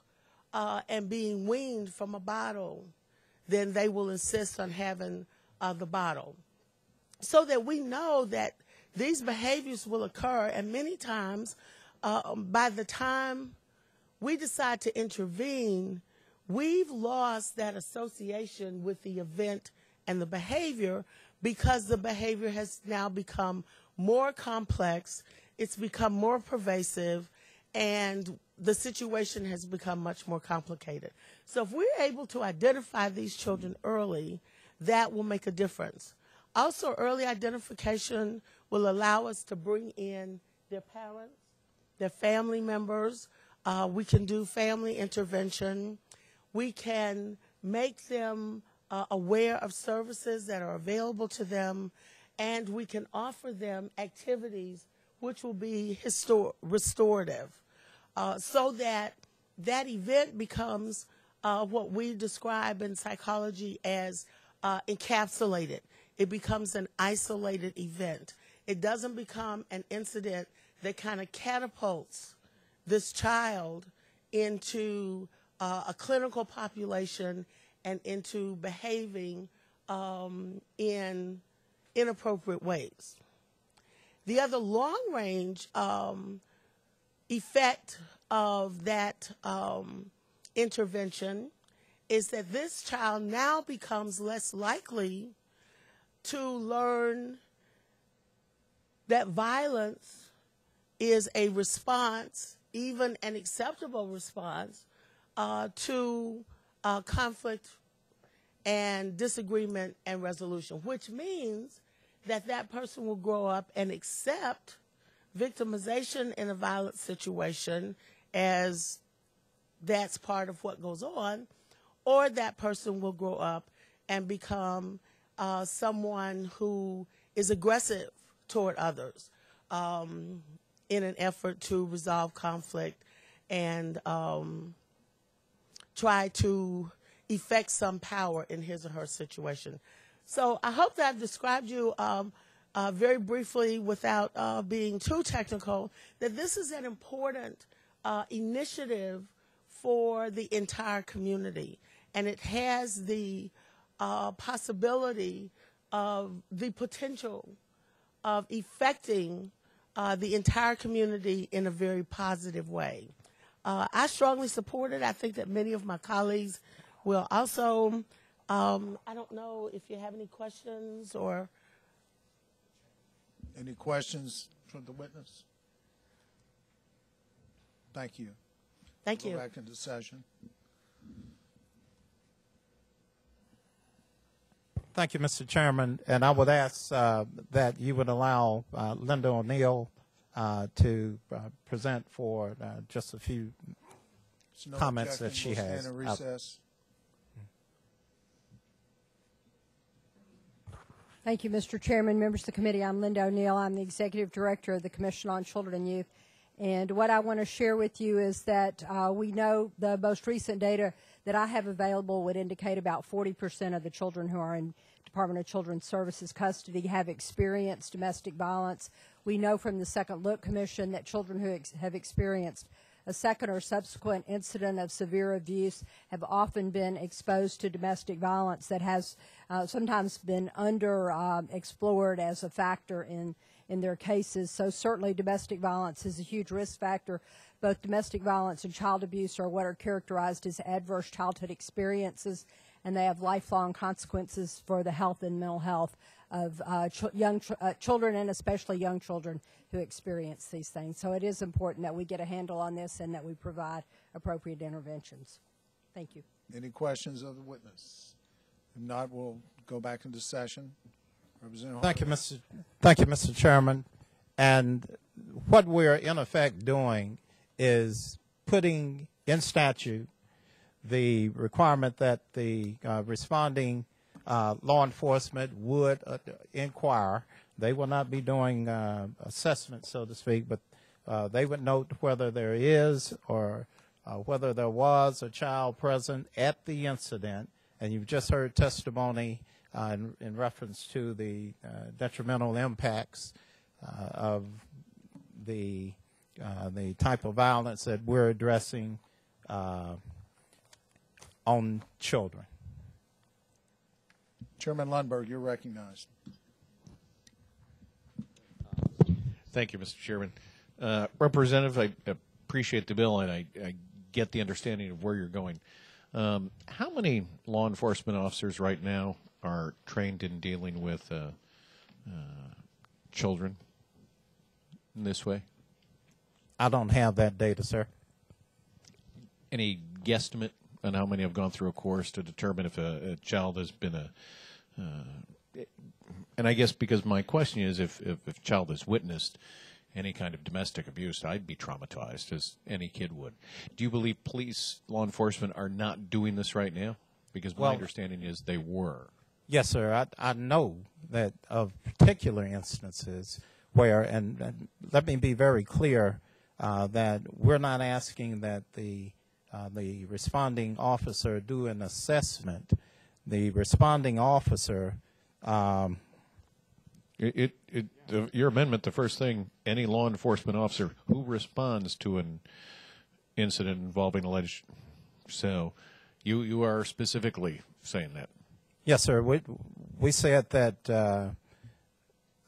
and being weaned from a bottle, then they will insist on having the bottle. So that we know that these behaviors will occur, and many times by the time we decide to intervene, we've lost that association with the event and the behavior, because the behavior has now become more complex, it's become more pervasive, and the situation has become much more complicated. So if we're able to identify these children early, that will make a difference. Also, early identification will allow us to bring in their parents, their family members. We can do family intervention. We can make them aware of services that are available to them, and we can offer them activities which will be restorative, so that that event becomes what we describe in psychology as encapsulated. It becomes an isolated event. It doesn't become an incident that kind of catapults this child into a clinical population and into behaving in inappropriate ways. The other long-range effect of that intervention is that this child now becomes less likely to learn that violence is a response, even an acceptable response, to conflict and disagreement and resolution, which means that that person will grow up and accept victimization in a violent situation as that's part of what goes on, or that person will grow up and become someone who is aggressive toward others in an effort to resolve conflict and try to effect some power in his or her situation. So I hope that I've described you very briefly without being too technical, that this is an important initiative for the entire community. And it has the possibility of the potential of affecting the entire community in a very positive way. I strongly support it. I think that many of my colleagues will also. I don't know if you have any questions or. Any questions from the witness? Thank you. Thank you. Go back into session. Thank you, Mr. Chairman. And I would ask that you would allow Linda O'Neill to present for just a few comments that she has. Stand in recess. Thank you, Mr. Chairman, members of the committee. I'm Linda O'Neill. I'm the Executive Director of the Commission on Children and Youth. And what I want to share with you is that we know the most recent data that I have available would indicate about 40% of the children who are in Department of Children's Services custody have experienced domestic violence. We know from the Second Look Commission that children who have experienced a second or subsequent incident of severe abuse have often been exposed to domestic violence that has sometimes been explored as a factor in their cases. So certainly domestic violence is a huge risk factor. Both domestic violence and child abuse are what are characterized as adverse childhood experiences, and they have lifelong consequences for the health and mental health of children, and especially young children who experience these things. So it is important that we get a handle on this and that we provide appropriate interventions. Thank you. Any questions of the witness? If not, we'll go back into session. Representative Thank you, Mr. Chairman. And what we're in effect doing is putting in statute the requirement that the responding law enforcement would inquire. They will not be doing assessment, so to speak, but they would note whether there is or whether there was a child present at the incident. And you've just heard testimony in reference to the detrimental impacts of the type of violence that we're addressing on children. Chairman Lundberg, you're recognized. Thank you, Mr. Chairman. Representative, I appreciate the bill, and I get the understanding of where you're going. How many law enforcement officers right now are trained in dealing with children in this way? I don't have that data, sir. Any guesstimate on how many have gone through a course to determine if a child has been and I guess because my question is if a child has witnessed any kind of domestic abuse, I'd be traumatized, as any kid would. Do you believe police, law enforcement are not doing this right now? Because my understanding is they were. Yes, sir. I know that of particular instances where, and let me be very clear, that we're not asking that the responding officer do an assessment. The responding officer. Your amendment, the first thing, any law enforcement officer who responds to an incident involving alleged. So, you are specifically saying that. Yes, sir. We said that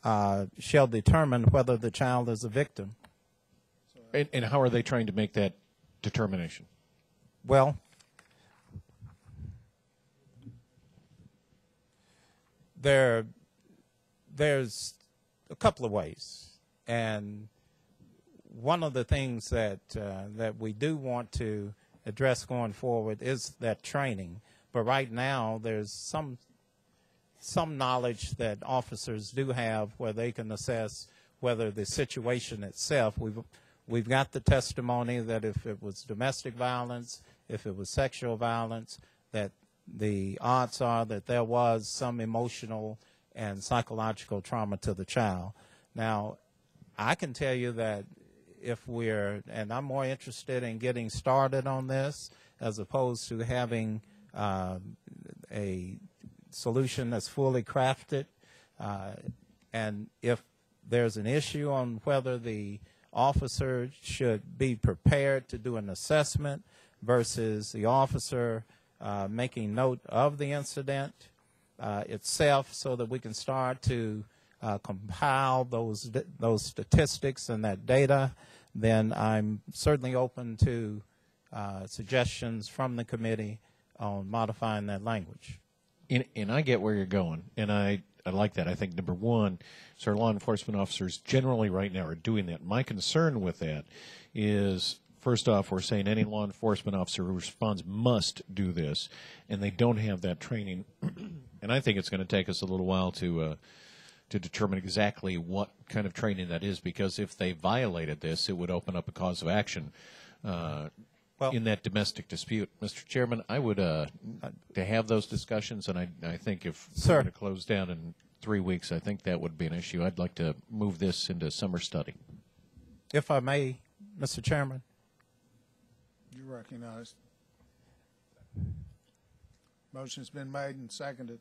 shall determine whether the child is a victim. And how are they trying to make that determination? Well, there's a couple of ways, and one of the things that we do want to address going forward is that training. But right now, there's some knowledge that officers do have where they can assess whether the situation itself. We've got the testimony that if it was domestic violence, if it was sexual violence, that the odds are that there was some emotional and psychological trauma to the child. Now, I can tell you that and I'm more interested in getting started on this as opposed to having a solution that's fully crafted. And if there's an issue on whether the officer should be prepared to do an assessment versus the officer making note of the incident itself so that we can start to compile those statistics and that data, then I'm certainly open to suggestions from the committee on modifying that language. And I get where you're going, and I like that. I think, number one, so our law enforcement officers generally right now are doing that. My concern with that is, first off, we're saying any law enforcement officer who responds must do this, and they don't have that training. And I think it's going to take us a little while to determine exactly what kind of training that is, because if they violated this, it would open up a cause of action in that domestic dispute. Mr. Chairman, I would to have those discussions, and I think if we're going to close down in 3 weeks, I think that would be an issue. I'd like to move this into summer study. If I may, Mr. Chairman. You're recognized. Motion's been made and seconded.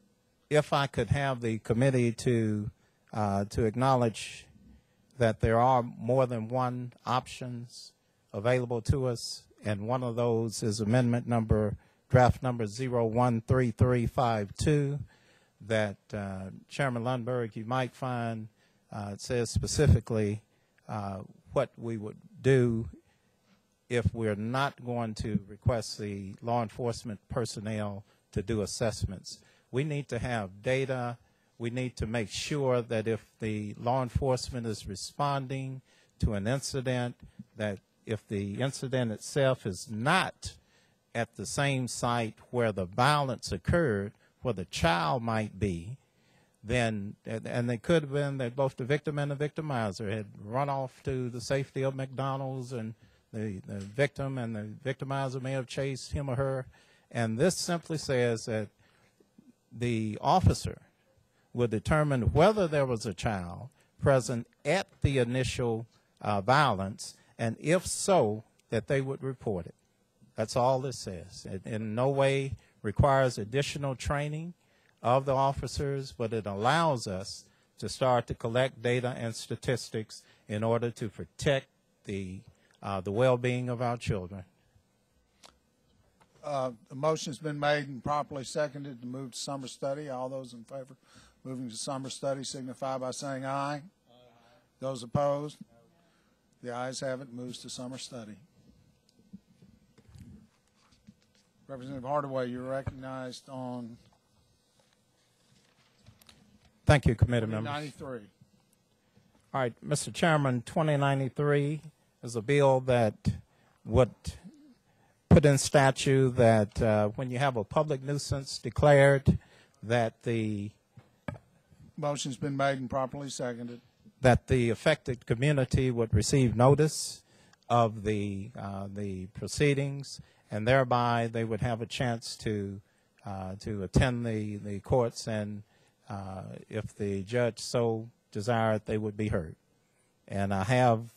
If I could have the committee to acknowledge that there are more than one options available to us, and one of those is draft number 013352, that Chairman Lundberg, you might find it says specifically what we would do if we're not going to request the law enforcement personnel to do assessments. We need to have data. We need to make sure that if the law enforcement is responding to an incident, that if the incident itself is not at the same site where the violence occurred, where the child might be, then, and it could have been that both the victim and the victimizer had run off to the safety of McDonald's, and the victim and the victimizer may have chased him or her. And this simply says that the officer will determine whether there was a child present at the initial violence, and if so, that they would report it. That's all this says. It in no way requires additional training of the officers, but it allows us to start to collect data and statistics in order to protect the well-being of our children. The motion's been made and properly seconded to move to summer study. All those in favor of moving to summer study signify by saying aye. Those opposed? The ayes have it. Moves to summer study. Representative Hardaway, you're recognized on. Thank you, committee members. 2093. All right, Mr. Chairman, 2093 is a bill that would put in statute that when you have a public nuisance declared, that the motion's been made and properly seconded. That the affected community would receive notice of the proceedings, and thereby they would have a chance to attend the courts, and if the judge so desired, they would be heard. And I have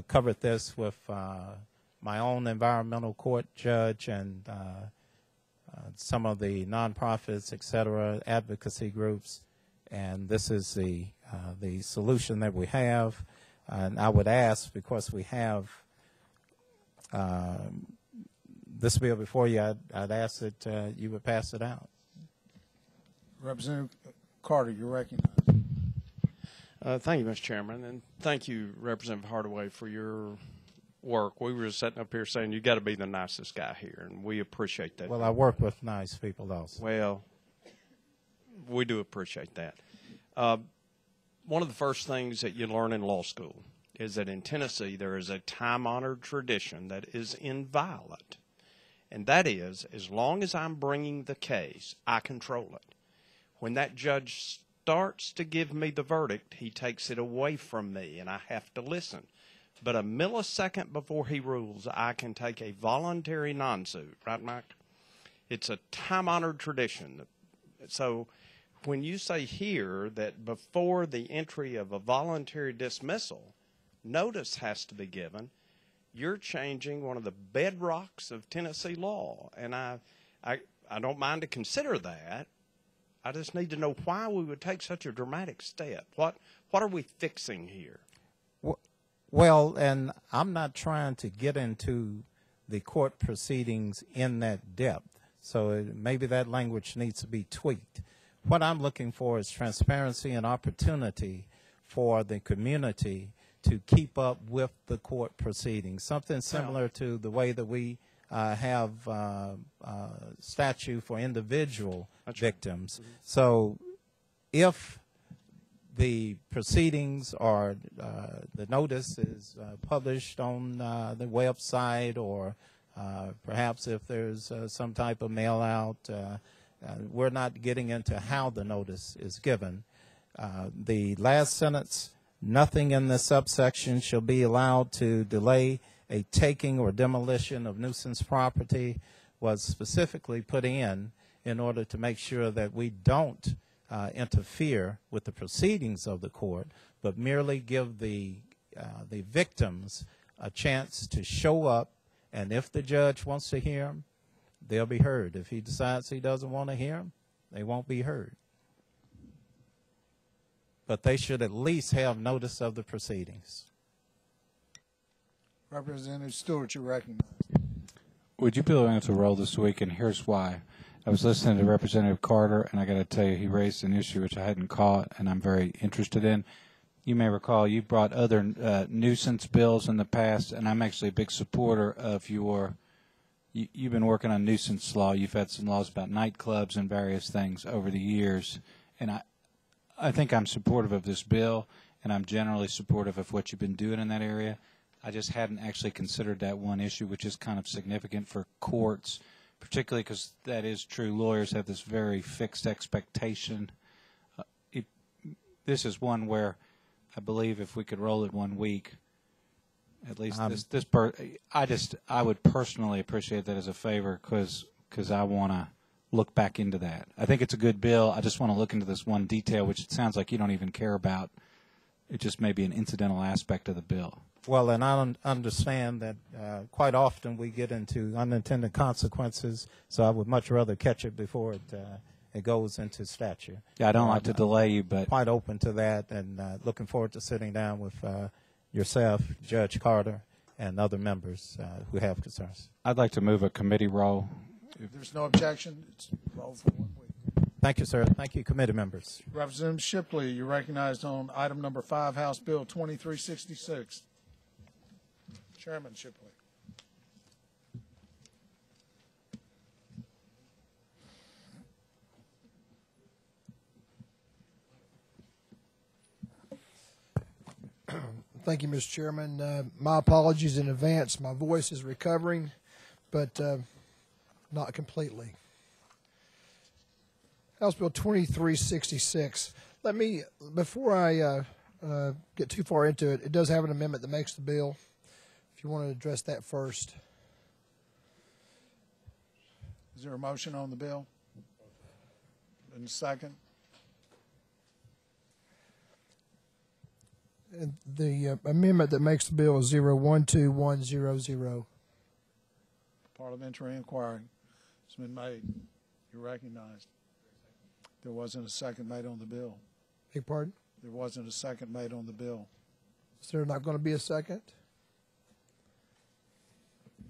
covered this with my own environmental court judge and some of the nonprofits, et cetera, advocacy groups, and this is the solution that we have. And I would ask, because we have this bill before you, I'd ask that you would pass it out. Representative Carter, you're recognized. Thank you, Mr. Chairman, and thank you, Representative Hardaway, for your work. We were sitting up here saying you got to be the nicest guy here, and we appreciate that. Well, I work with nice people also. Well, we do appreciate that. One of the first things that you learn in law school is that in Tennessee there is a time-honored tradition that is inviolate, and that is, as long as I'm bringing the case, I control it. When that judge starts to give me the verdict, he takes it away from me, and I have to listen. But a millisecond before he rules, I can take a voluntary non-suit. Right, Mike? It's a time-honored tradition. So when you say here that before the entry of a voluntary dismissal, notice has to be given, you're changing one of the bedrocks of Tennessee law. And I don't mind to consider that. I just need to know why we would take such a dramatic step. What are we fixing here? Well, and I'm not trying to get into the court proceedings in that depth, so maybe that language needs to be tweaked. What I'm looking for is transparency and opportunity for the community to keep up with the court proceedings, something similar to the way that we have statute for individual victims. Mm-hmm. So if the proceedings are, the notice is published on the website, or perhaps if there's some type of mail out, we're not getting into how the notice is given. The last sentence, nothing in this subsection shall be allowed to delay a taking or demolition of nuisance property, was specifically put in order to make sure that we don't interfere with the proceedings of the court, but merely give the victims a chance to show up, and if the judge wants to hear them, they'll be heard. If he decides he doesn't want to hear them, they won't be heard. But they should at least have notice of the proceedings. Representative Stewart, you recognize. Would you be willing to roll this week, and here's why. I was listening to Representative Carter, and I got to tell you, he raised an issue which I hadn't caught, and I'm very interested in. You may recall you brought other nuisance bills in the past, and I'm actually a big supporter of your. You've been working on nuisance law. You've had some laws about nightclubs and various things over the years, and I think I'm supportive of this bill, and I'm generally supportive of what you've been doing in that area. I just hadn't actually considered that one issue, which is kind of significant for courts, particularly because that is true. Lawyers have this very fixed expectation. This is one where I believe if we could roll it 1 week, at least I would personally appreciate that as a favor, because I want to look back into that. I think it's a good bill. I just want to look into this one detail, which it sounds like you don't even care about. It just may be an incidental aspect of the bill. Well, and I understand that quite often we get into unintended consequences, so I would much rather catch it before it goes into statute. Yeah, I don't like to delay you, but quite open to that, and looking forward to sitting down with yourself, Judge Carter, and other members who have concerns. I'd like to move a committee roll. If there's no objection, it's rolled for 1 week. Thank you, sir. Thank you, committee members. Representative Shipley, you're recognized on item number 5, House Bill 2366. Chairman Shipley. Thank you, Mr. Chairman. My apologies in advance. My voice is recovering, but not completely. House Bill 2366. Let me, before I get too far into it, it does have an amendment that makes the bill. If you want to address that first. Is there a motion on the bill? And second? And the amendment that makes the bill is 012100. Parliamentary inquiry. It's been made. You're recognized. There wasn't a second made on the bill. Beg pardon? There wasn't a second made on the bill. Is there not going to be a second?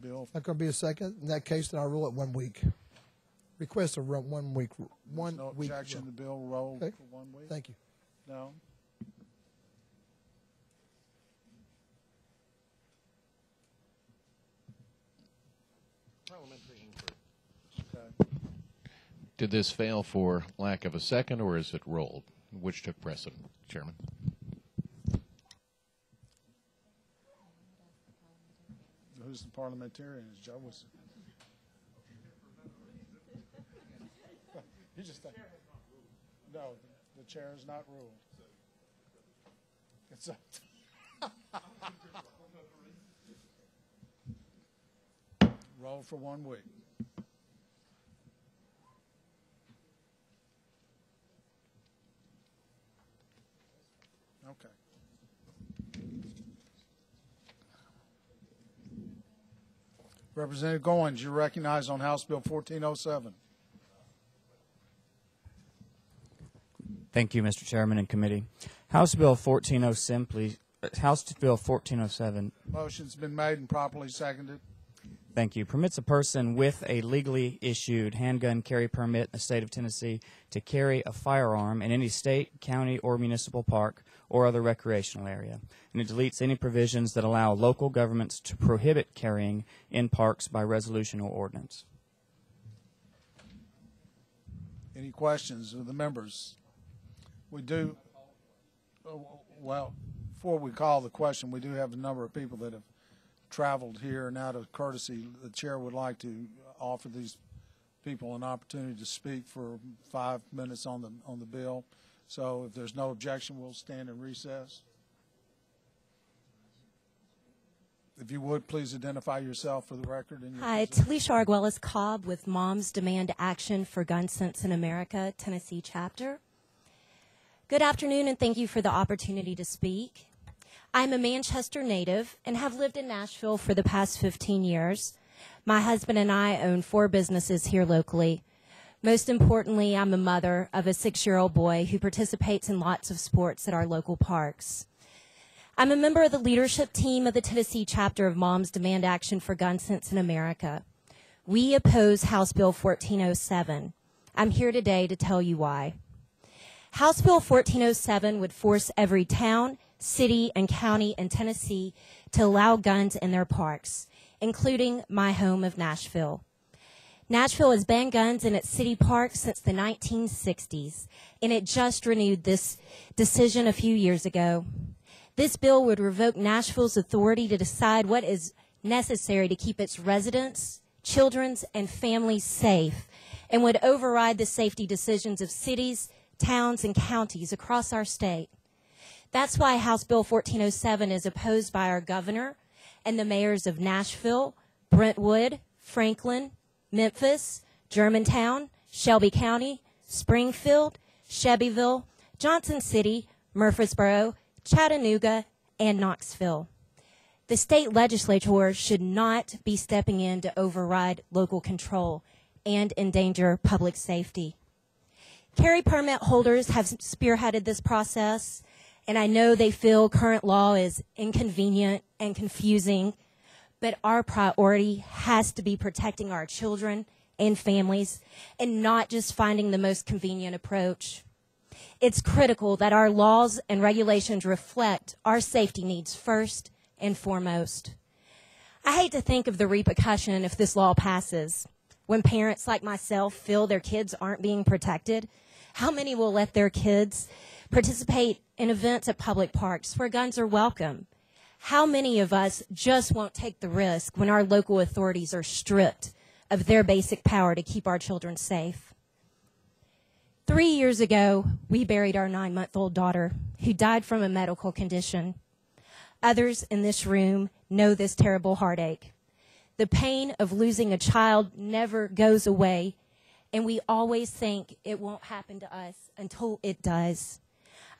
Bill? Not going to be a second? In that case, then I'll rule it 1 week. Request a 1 week. No objection. The bill rolled for 1 week? Thank you. No? Did this fail for lack of a second, or is it rolled? Which took precedent, Chairman? Who's the parliamentarian? Is Joe was. You just think, no, the chair is not ruled. It's up. Roll for 1 week. Okay. Representative Goins, you're recognized on House Bill 1407. Thank you, Mr. Chairman and committee. House Bill 1407, please. House Bill 1407. Motion's been made and properly seconded. Thank you. Permits a person with a legally issued handgun carry permit in the state of Tennessee to carry a firearm in any state, county, or municipal park or other recreational area. And it deletes any provisions that allow local governments to prohibit carrying in parks by resolution or ordinance. Any questions of the members? We do, well, before we call the question, we do have a number of people that have traveled here, and out of courtesy, the chair would like to offer these people an opportunity to speak for 5 minutes on the bill. So if there's no objection, we'll stand in recess. If you would, please identify yourself for the record. Hi, Talisha Arguelles-Cobb with Moms Demand Action for Gun Sense in America, Tennessee chapter. Good afternoon, and thank you for the opportunity to speak. I'm a Manchester native and have lived in Nashville for the past 15 years. My husband and I own 4 businesses here locally. Most importantly, I'm a mother of a 6-year-old boy who participates in lots of sports at our local parks. I'm a member of the leadership team of the Tennessee chapter of Moms Demand Action for Gun Sense in America. We oppose House Bill 1407. I'm here today to tell you why. House Bill 1407 would force every town, city, and county in Tennessee to allow guns in their parks, including my home of Nashville. Nashville has banned guns in its city parks since the 1960s, and it just renewed this decision a few years ago. This bill would revoke Nashville's authority to decide what is necessary to keep its residents, children, and families safe, and would override the safety decisions of cities, towns, and counties across our state. That's why House Bill 1407 is opposed by our governor and the mayors of Nashville, Brentwood, Franklin, Memphis, Germantown, Shelby County, Springfield, Shelbyville, Johnson City, Murfreesboro, Chattanooga, and Knoxville. The state legislature should not be stepping in to override local control and endanger public safety. Carry permit holders have spearheaded this process, and I know they feel current law is inconvenient and confusing, but our priority has to be protecting our children and families and not just finding the most convenient approach. It's critical that our laws and regulations reflect our safety needs first and foremost. I hate to think of the repercussion if this law passes. When parents like myself feel their kids aren't being protected, how many will let their kids participate in events at public parks where guns are welcome? How many of us just won't take the risk when our local authorities are stripped of their basic power to keep our children safe? 3 years ago, we buried our 9-month-old daughter who died from a medical condition. Others in this room know this terrible heartache. The pain of losing a child never goes away, and we always think it won't happen to us until it does.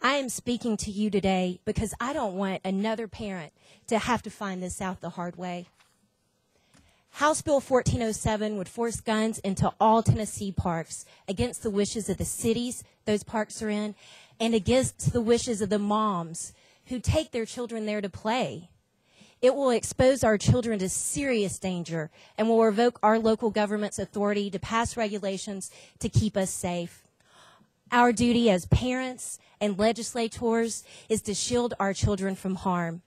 I am speaking to you today because I don't want another parent to have to find this out the hard way. House Bill 1407 would force guns into all Tennessee parks against the wishes of the cities those parks are in and against the wishes of the moms who take their children there to play. It will expose our children to serious danger and will revoke our local government's authority to pass regulations to keep us safe. Our duty as parents and legislators is to shield our children from harm.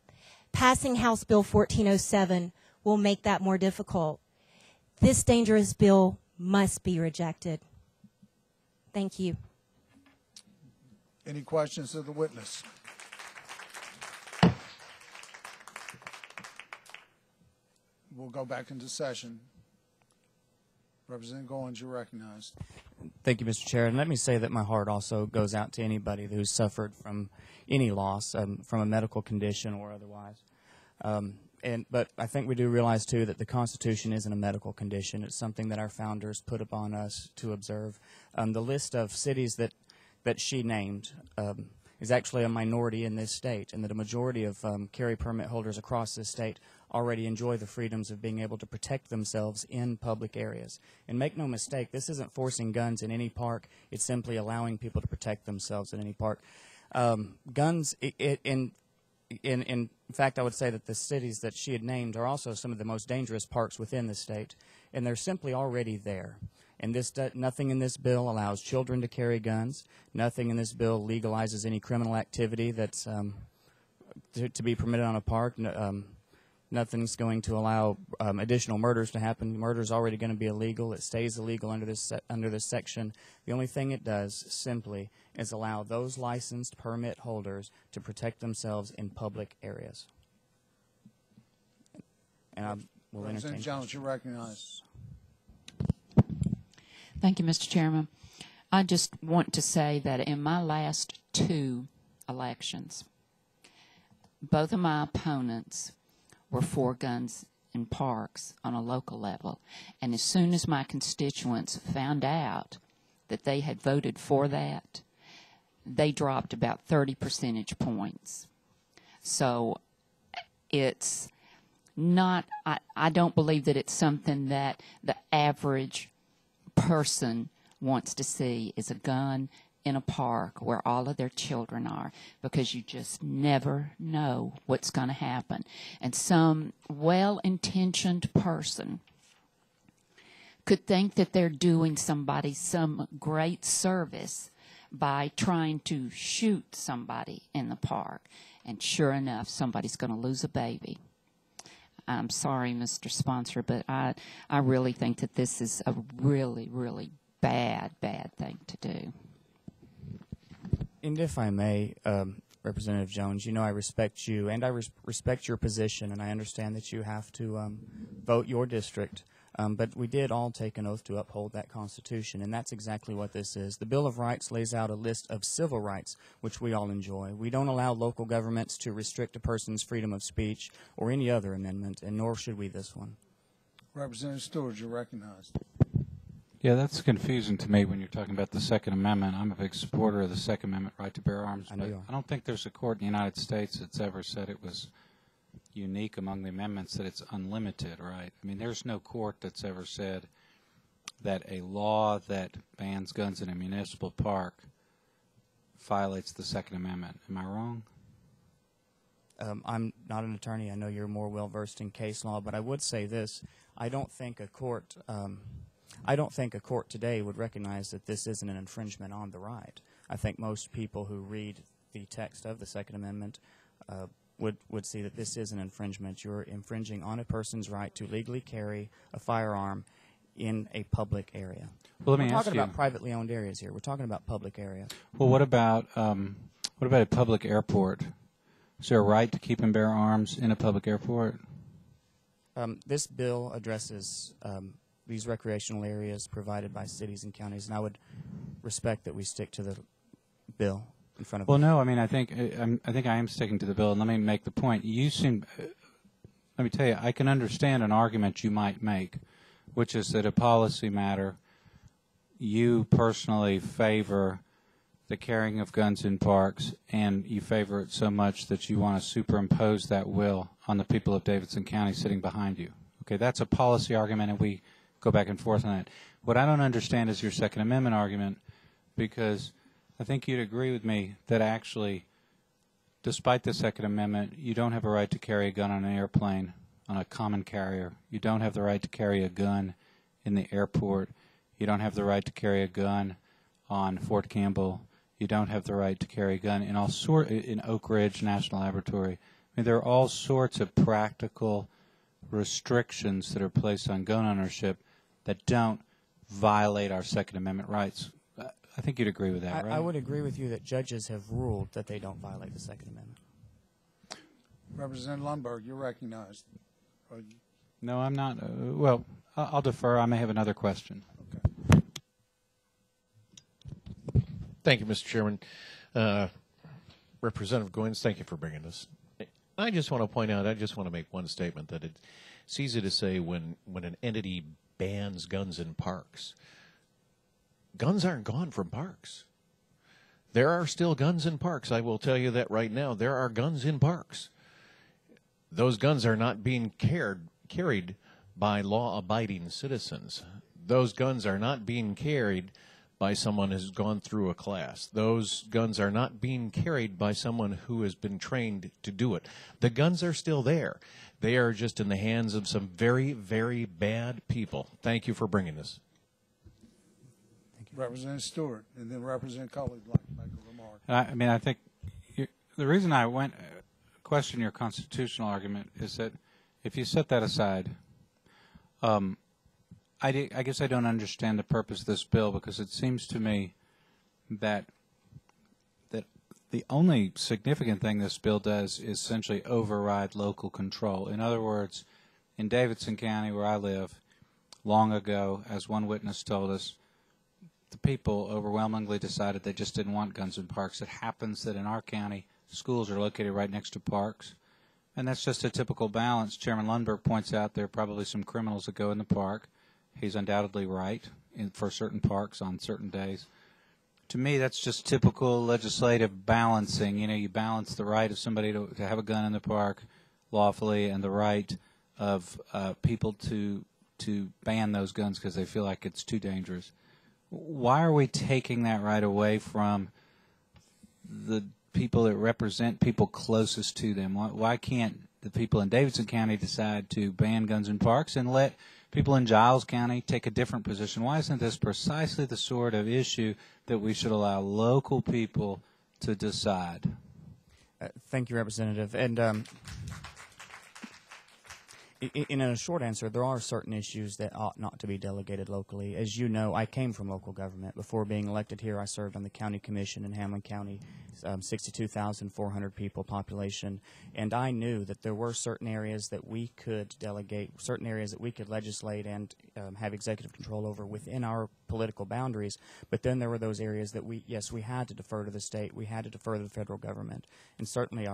Passing House Bill 1407 will make that more difficult. This dangerous bill must be rejected. Thank you. Any questions of the witness? We'll go back into session. Representative Goins, you're recognized. Thank you, Mr. Chair. And let me say that my heart also goes out to anybody who's suffered from any loss, from a medical condition or otherwise. But I think we do realize, too, that the Constitution isn't a medical condition. It's something that our founders put upon us to observe. The list of cities that she named is actually a minority in this state, and that a majority of carry permit holders across this state already enjoy the freedoms of being able to protect themselves in public areas. And make no mistake, this isn't forcing guns in any park. It's simply allowing people to protect themselves in any park. Guns, in fact, I would say that the cities that she had named are also some of the most dangerous parks within the state, and they're simply already there. And nothing in this bill allows children to carry guns. Nothing in this bill legalizes any criminal activity that's to be permitted on a park. Nothing's going to allow additional murders to happen. Murder is already going to be illegal. It stays illegal under this section. The only thing it does simply is allow those licensed permit holders to protect themselves in public areas. And I will entertain. Representative Jones, you're recognized. Thank you, Mr. Chairman. I just want to say that in my last 2 elections, both of my opponents were for guns in parks on a local level. And as soon as my constituents found out that they had voted for that, they dropped about 30 percentage points. So it's not, I don't believe that it's something that the average person wants to see is a gun in a park where all of their children are, because you just never know what's going to happen. And some well-intentioned person could think that they're doing somebody some great service by trying to shoot somebody in the park. And sure enough, somebody's going to lose a baby. I'm sorry, Mr. Sponsor, but I really think that this is a really, really bad thing to do. And if I may, Representative Jones, you know I respect you, and I respect your position, and I understand that you have to vote your district. But we did all take an oath to uphold that Constitution, and that's exactly what this is. The Bill of Rights lays out a list of civil rights, which we all enjoy. We don't allow local governments to restrict a person's freedom of speech or any other amendment, and nor should we this one. Representative Stewart, you're recognized. Yeah, that's confusing to me when you're talking about the Second Amendment. I'm a big supporter of the Second Amendment right to bear arms, but I don't think there's a court in the United States that's ever said it was unique among the amendments that it's unlimited, right? I mean, there's no court that's ever said that a law that bans guns in a municipal park violates the Second Amendment. Am I wrong? I'm not an attorney. I know you're more well-versed in case law, but I would say this. I don't think a court today would recognize that this isn't an infringement on the right. I think most people who read the text of the Second Amendment would see that this is an infringement. You're infringing on a person's right to legally carry a firearm in a public area. Well, let me We're ask talking you about privately owned areas here. We're talking about public area. Well, what about a public airport? Is there a right to keep and bear arms in a public airport? This bill addresses these recreational areas provided by cities and counties, and I would respect that we stick to the bill in front of us. Well, no, I mean, I think I am sticking to the bill, and let me make the point. You seem, let me tell you, I can understand an argument you might make, which is that a policy matter, you personally favor the carrying of guns in parks, and you favor it so much that you want to superimpose that will on the people of Davidson County sitting behind you. Okay, that's a policy argument, and we go back and forth on that. What I don't understand is your Second Amendment argument, because I think you'd agree with me that actually, despite the Second Amendment, you don't have a right to carry a gun on an airplane, on a common carrier. You don't have the right to carry a gun in the airport. You don't have the right to carry a gun on Fort Campbell. You don't have the right to carry a gun in in Oak Ridge National Laboratory. I mean, there are all sorts of practical restrictions that are placed on gun ownership that don't violate our Second Amendment rights. I think you'd agree with that, right? I would agree with you that judges have ruled that they don't violate the Second Amendment. Representative Lundberg, you're recognized. No, I'm not. Well, I'll defer. I may have another question. Thank you, Mr. Chairman. Representative Goins, thank you for bringing this. I just want to point out, I just want to make one statement that it's easy to say when an entity bans guns in parks. Guns aren't gone from parks. There are still guns in parks. I will tell you that right now. There are guns in parks. Those guns are not being carried by law-abiding citizens. Those guns are not being carried by someone who's gone through a class. Those guns are not being carried by someone who has been trained to do it. The guns are still there. They are just in the hands of some very, very bad people. Thank you for bringing this. Representative Stewart, and then Representative Cully would like to make a remark. I mean, I think the reason I question your constitutional argument is that if you set that aside, I guess I don't understand the purpose of this bill, because it seems to me that the only significant thing this bill does is essentially override local control. In other words, in Davidson County, where I live, long ago, as one witness told us, the people overwhelmingly decided they just didn't want guns in parks. It happens that in our county, schools are located right next to parks, and that's just a typical balance. Chairman Lundberg points out there are probably some criminals that go in the park. He's undoubtedly right for certain parks on certain days. To me, that's just typical legislative balancing. You know, you balance the right of somebody to have a gun in the park lawfully and the right of people to ban those guns because they feel like it's too dangerous. Why are we taking that right away from the people that represent people closest to them? Why can't the people in Davidson County decide to ban guns in parks and let people in Giles County take a different position? Why isn't this precisely the sort of issue that we should allow local people to decide? Thank you, Representative. And in a short answer, there are certain issues that ought not to be delegated locally. As you know, I came from local government. Before being elected here, I served on the county commission in Hamlin County, 62,400 people population, and I knew that there were certain areas that we could delegate, certain areas that we could legislate and have executive control over within our political boundaries, but then there were those areas that we had to defer to the state, we had to defer to the federal government, and certainly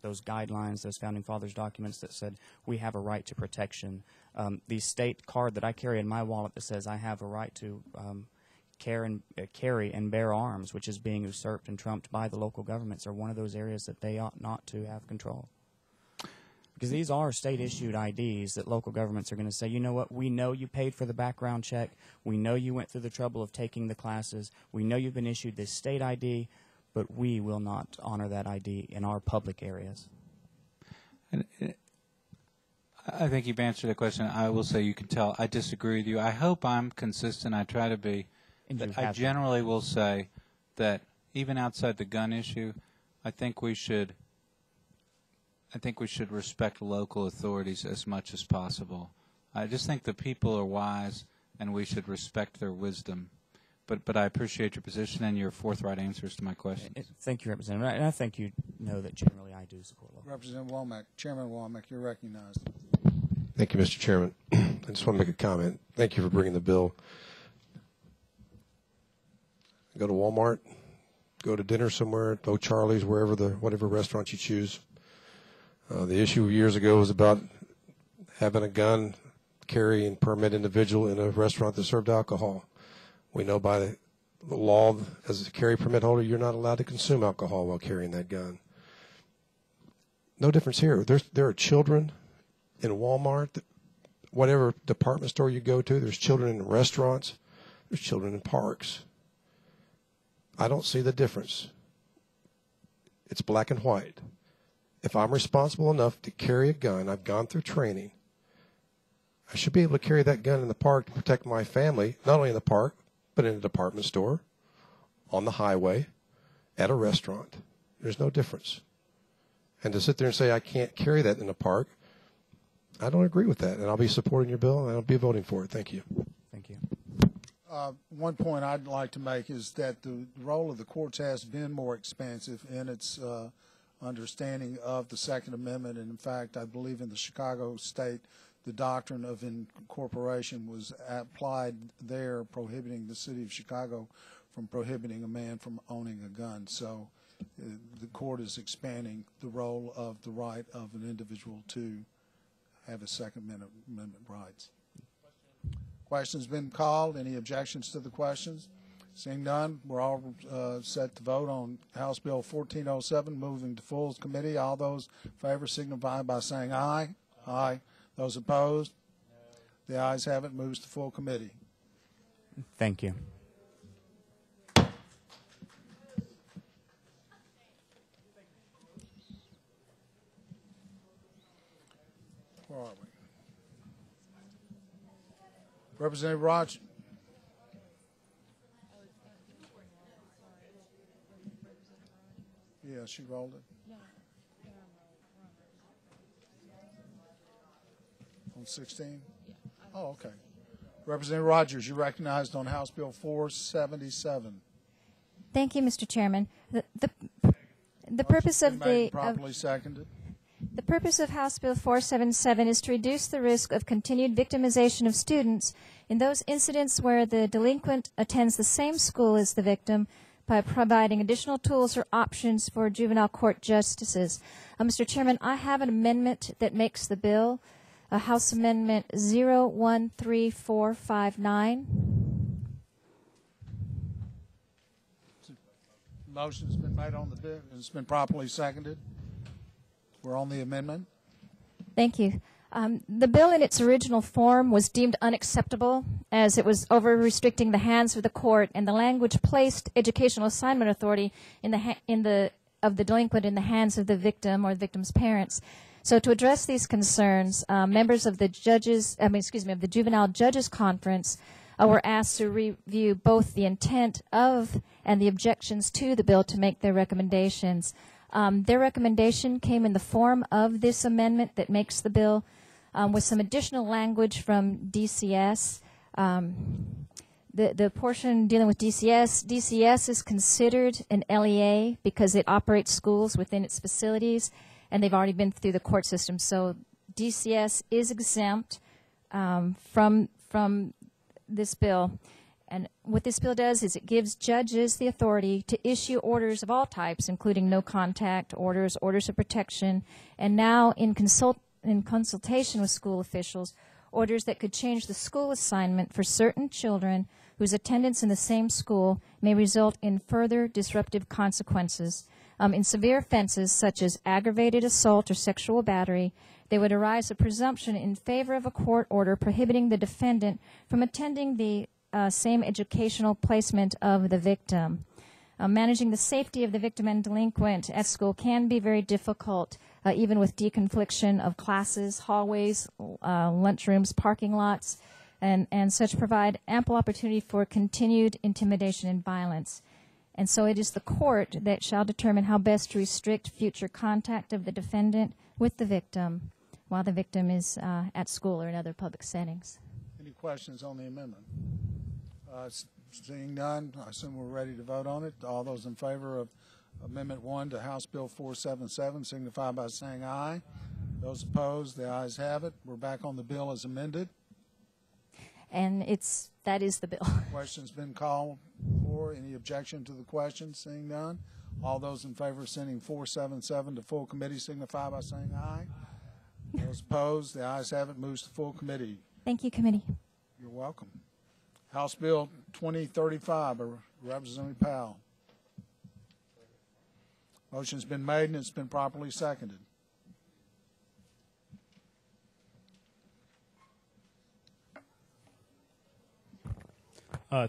those guidelines, those Founding Fathers documents that said we have a right to protection. The state card that I carry in my wallet that says I have a right to carry and bear arms, which is being usurped and trumped by the local governments, are one of those areas that they ought not to have control. Because these are state-issued IDs that local governments are going to say, you know what, we know you paid for the background check, we know you went through the trouble of taking the classes, we know you've been issued this state ID, but we will not honor that ID in our public areas. And I think you've answered the question. I will say you can tell I disagree with you. I hope I'm consistent. I try to be. I generally will say that even outside the gun issue, I think we should respect local authorities as much as possible. I just think the people are wise, and we should respect their wisdom. But I appreciate your position and your forthright answers to my questions. Thank you, Representative. And I think you know that generally I do support local. Representative Womack, Chairman Womack, you're recognized. Thank you, Mr. Chairman. I just want to make a comment. Thank you for bringing the bill. Go to Walmart, go to dinner somewhere, O'Charlie's, whatever restaurant you choose. The issue years ago was about having a gun carry and permit individual in a restaurant that served alcohol. We know by the law, as a carry permit holder, you're not allowed to consume alcohol while carrying that gun. No difference here. There are children in Walmart, whatever department store you go to. There's children in restaurants. There's children in parks. I don't see the difference. It's black and white. If I'm responsible enough to carry a gun, I've gone through training, I should be able to carry that gun in the park to protect my family, not only in the park, but in a department store, on the highway, at a restaurant. There's no difference. And to sit there and say I can't carry that in the park, I don't agree with that, and I'll be supporting your bill, and I'll be voting for it. Thank you. Thank you. One point I'd like to make is that the role of the courts has been more expansive in its understanding of the Second Amendment. And in fact, I believe in the Chicago state, the doctrine of incorporation was applied there, prohibiting the city of Chicago from prohibiting a man from owning a gun. So the court is expanding the role of the right of an individual to have a Second Amendment rights. Questions been called? Any objections to the questions? Seeing none, we're all set to vote on House Bill 1407, moving to full committee. All those in favor signify by saying aye. Aye. Those opposed? The ayes have it. Moves to full committee. Thank you. Where are we? Representative Roger. Yeah, she rolled it. On 16? Oh, okay. Representative Rogers, you're recognized on House Bill 477. Thank you, Mr. Chairman. The purpose of the properly seconded. The purpose of House Bill 477 is to reduce the risk of continued victimization of students in those incidents where the delinquent attends the same school as the victim by providing additional tools or options for juvenile court justices. Mr. Chairman, I have an amendment that makes the bill, House Amendment 013459. Motion's been made on the bill. It's been properly seconded. We're on the amendment. Thank you. The bill in its original form was deemed unacceptable as it was over-restricting the hands of the court, and the language placed educational assignment authority of the delinquent in the hands of the victim or the victim's parents. So to address these concerns, members of the the Juvenile Judges Conference were asked to review both the intent of and the objections to the bill to make their recommendations. Their recommendation came in the form of this amendment that makes the bill with some additional language from DCS. The portion dealing with DCS is considered an LEA because it operates schools within its facilities, and they've already been through the court system. So DCS is exempt from this bill. And what this bill does is it gives judges the authority to issue orders of all types, including no contact orders, orders of protection, and now in consultation with school officials, orders that could change the school assignment for certain children whose attendance in the same school may result in further disruptive consequences. In severe offenses such as aggravated assault or sexual battery, there would arise a presumption in favor of a court order prohibiting the defendant from attending the same educational placement of the victim. Managing the safety of the victim and delinquent at school can be very difficult, even with deconfliction of classes, hallways, lunchrooms, parking lots, and such provide ample opportunity for continued intimidation and violence. And so it is the court that shall determine how best to restrict future contact of the defendant with the victim while the victim is at school or in other public settings. Any questions on the amendment? Seeing none, I assume we're ready to vote on it. All those in favor of Amendment 1 to House Bill 477 signify by saying aye. Those opposed, the ayes have it. We're back on the bill as amended. And that is the bill. Question's been called for. Any objection to the question? Seeing none. All those in favor of sending 477 to full committee signify by saying aye. Those opposed, the ayes have it. Moves to full committee. Thank you, committee. You're welcome. House Bill 2035 by Representative Powell. Motion's been made and it's been properly seconded.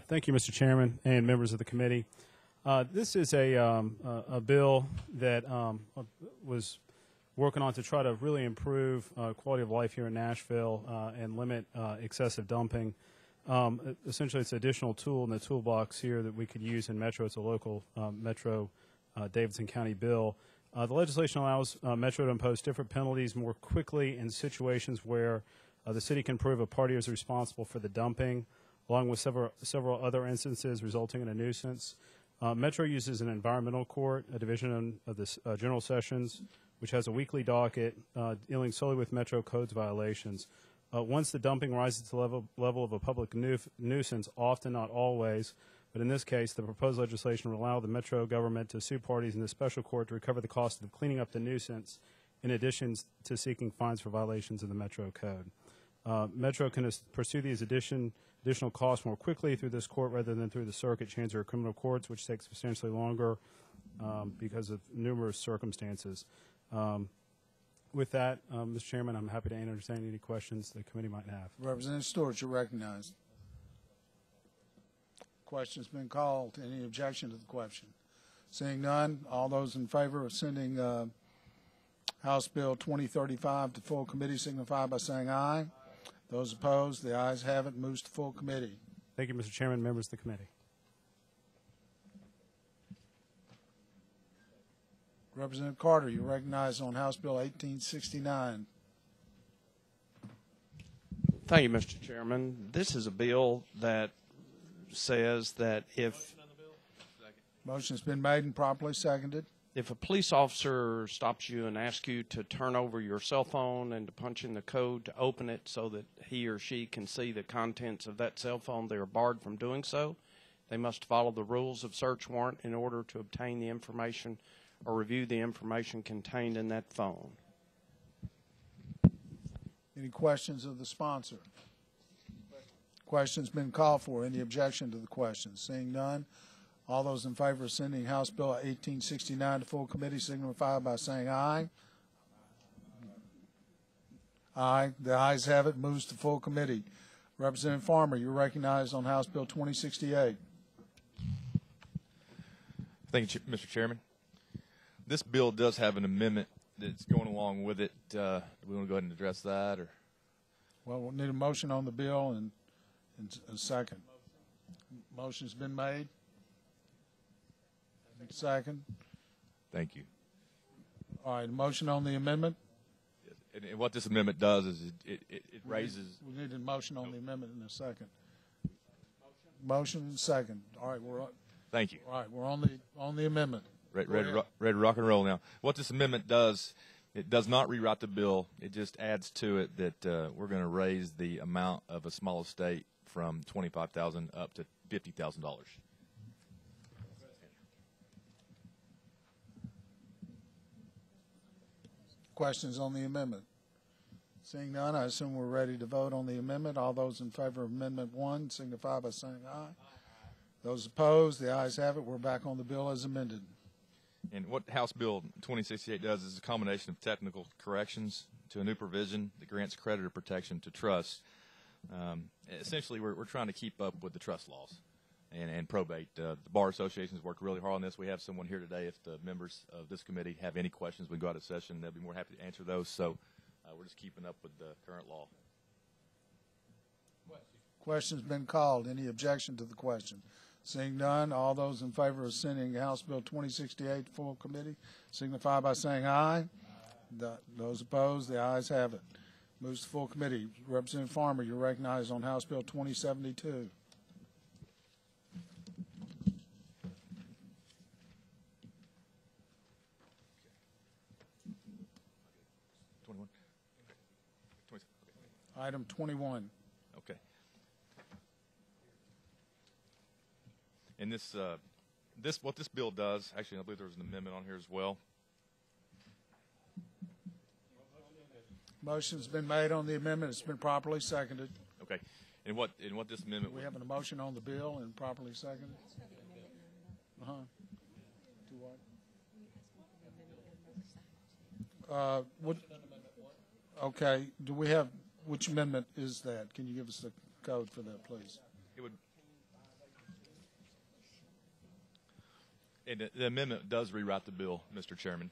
Thank you, Mr. Chairman and members of the committee. This is a bill that was working on to try to really improve quality of life here in Nashville and limit excessive dumping. Essentially, it's an additional tool in the toolbox here that we could use in Metro. It's a local Metro Davidson County bill. The legislation allows Metro to impose different penalties more quickly in situations where the city can prove a party is responsible for the dumping, along with several other instances resulting in a nuisance. Metro uses an environmental court, a division of the General Sessions, which has a weekly docket dealing solely with Metro codes violations. Once the dumping rises to the level of a public nuisance, often not always, but in this case, the proposed legislation will allow the Metro government to sue parties in the special court to recover the cost of cleaning up the nuisance, in addition to seeking fines for violations of the Metro code. Metro can pursue these additional costs more quickly through this court rather than through the circuit change or criminal courts, which takes substantially longer because of numerous circumstances. With that, Mr. Chairman, I'm happy to entertain any questions the committee might have. Representative Stewart, you're recognized. Question's been called. Any objection to the question? Seeing none, all those in favor of sending House Bill 2035 to full committee signify by saying aye. Those opposed, the ayes have it. Moves to full committee. Thank you, Mr. Chairman, members of the committee. Representative Carter, you're recognized on House Bill 1869. Thank you, Mr. Chairman. This is a bill that says that if Motion's been made and properly seconded. If a police officer stops you and asks you to turn over your cell phone and to punch in the code to open it so that he or she can see the contents of that cell phone, they are barred from doing so. They must follow the rules of search warrant in order to obtain the information or review the information contained in that phone. Any questions of the sponsor? Question's been called for. Any objection to the question? Seeing none, all those in favor of sending House Bill 1869 to full committee signify by saying aye. Aye. The ayes have it. Moves to full committee. Representative Farmer, you're recognized on House Bill 2068. Thank you, Mr. Chairman. This bill does have an amendment that's going along with it. Do we want to go ahead and address that, or? Well, we'll need a motion on the bill and a second. Motion's been made. Second. Thank you. All right, motion on the amendment. And what this amendment does is it raises. We need a motion on the amendment in a second. Motion and second. All right, Thank you. All right, we're on the amendment. Ready to rock and roll now. What this amendment does, it does not rewrite the bill. It just adds to it that we're going to raise the amount of a small estate from $25,000 up to $50,000. Questions on the amendment? Seeing none, I assume we're ready to vote on the amendment. All those in favor of Amendment 1 signify by saying aye. Those opposed, the ayes have it. We're back on the bill as amended. And what House Bill 2068 does is a combination of technical corrections to a new provision that grants creditor protection to trusts. Essentially, we're trying to keep up with the trust laws and probate. The Bar Association has worked really hard on this. We have someone here today. If the members of this committee have any questions, we can go out of session. They'll be more happy to answer those. So we're just keeping up with the current law. Question's been called. Any objection to the question? Seeing none, all those in favor of sending House Bill 2068 to full committee signify by saying aye. Those opposed, the ayes have it. Moves to full committee. Representative Farmer, you're recognized on House Bill 2072. Item 21. Okay. And what this bill does, actually, I believe there was an amendment on here as well. Motion's been made on the amendment. It's been properly seconded. Okay. And what this amendment? We have a motion on the bill and properly seconded. To what? Okay. Do we have? Which amendment is that? Can you give us the code for that, please? It would. And the amendment does rewrite the bill, Mr. Chairman.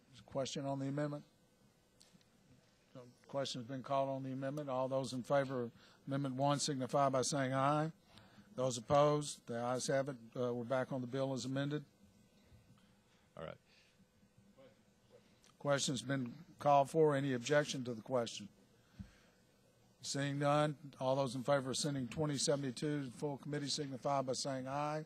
There's a question on the amendment? No question's been called on the amendment. All those in favor of Amendment 1 signify by saying aye. Those opposed, the ayes have it. We're back on the bill as amended. All right. Question's been called for. Any objection to the question? Seeing none, all those in favor of sending 2072 to full committee signify by saying aye.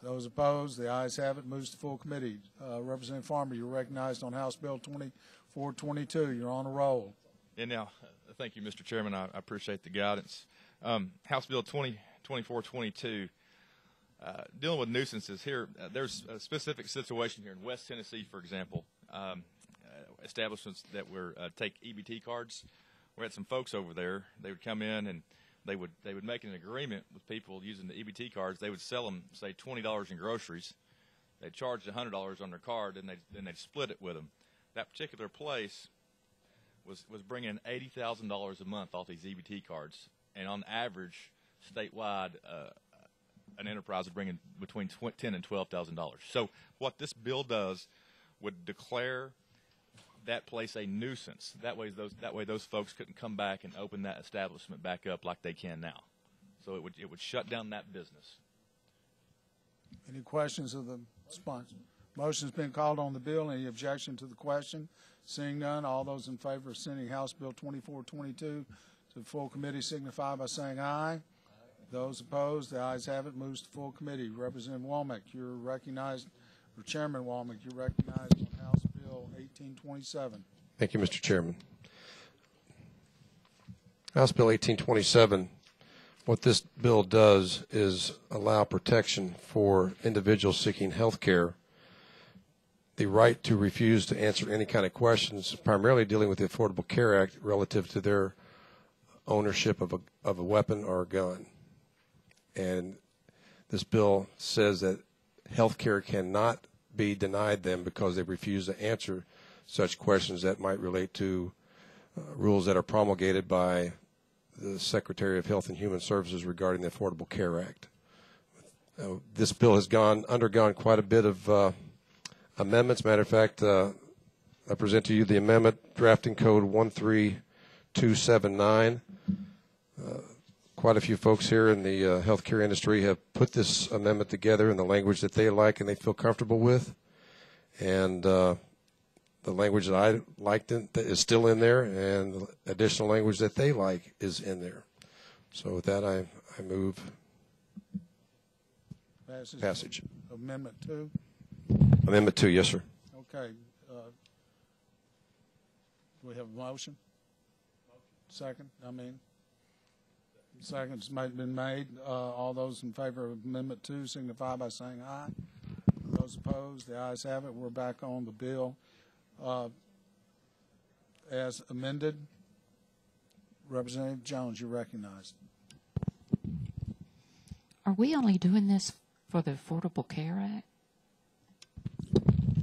Those opposed, the ayes have it. Moves to full committee. Representative Farmer, you're recognized on House Bill 2422. You're on a roll. And now, thank you, Mr. Chairman. I appreciate the guidance. House Bill 2422, dealing with nuisances here. There's a specific situation here in West Tennessee, for example. Establishments that were take EBT cards. We had some folks over there. They would come in and they would make an agreement with people using the EBT cards. They would sell them, say, $20 in groceries. They'd charge $100 on their card, and then they'd split it with them. That particular place was bringing $80,000 a month off these EBT cards, and on average, statewide, an enterprise is bringing between $10,000 and $12,000. So what this bill does would declare that place a nuisance. That way those folks couldn't come back and open that establishment back up like they can now. So it would shut down that business. Any questions of the sponsor? Motion's been called on the bill. Any objection to the question? Seeing none, all those in favor of sending House Bill 2422 to the full committee signify by saying aye. Those opposed, the ayes have it. Moves to full committee. Representative Womack, you're recognized, or Chairman Womack, you're recognized on House Bill 1827. Thank you, Mr. Chairman. House Bill 1827, what this bill does is allow protection for individuals seeking health care, the right to refuse to answer any kind of questions, primarily dealing with the Affordable Care Act relative to their ownership of a weapon or a gun. And this bill says that health care cannot be denied them because they refuse to answer such questions that might relate to rules that are promulgated by the Secretary of Health and Human Services regarding the Affordable Care Act. This bill has undergone quite a bit of amendments. Matter of fact, I present to you the amendment, drafting code 13279. Quite a few folks here in the healthcare industry have put this amendment together in the language that they like and they feel comfortable with. And the language that I liked is still in there, and the additional language that they like is in there. So with that, I move passage. Amendment 2. Amendment 2, yes, sir. Okay. Do we have a motion? Second, Second's been made. All those in favor of Amendment 2 signify by saying aye. Those opposed, the ayes have it. We're back on the bill as amended. Representative Jones, you're recognized. Are we only doing this for the Affordable Care Act?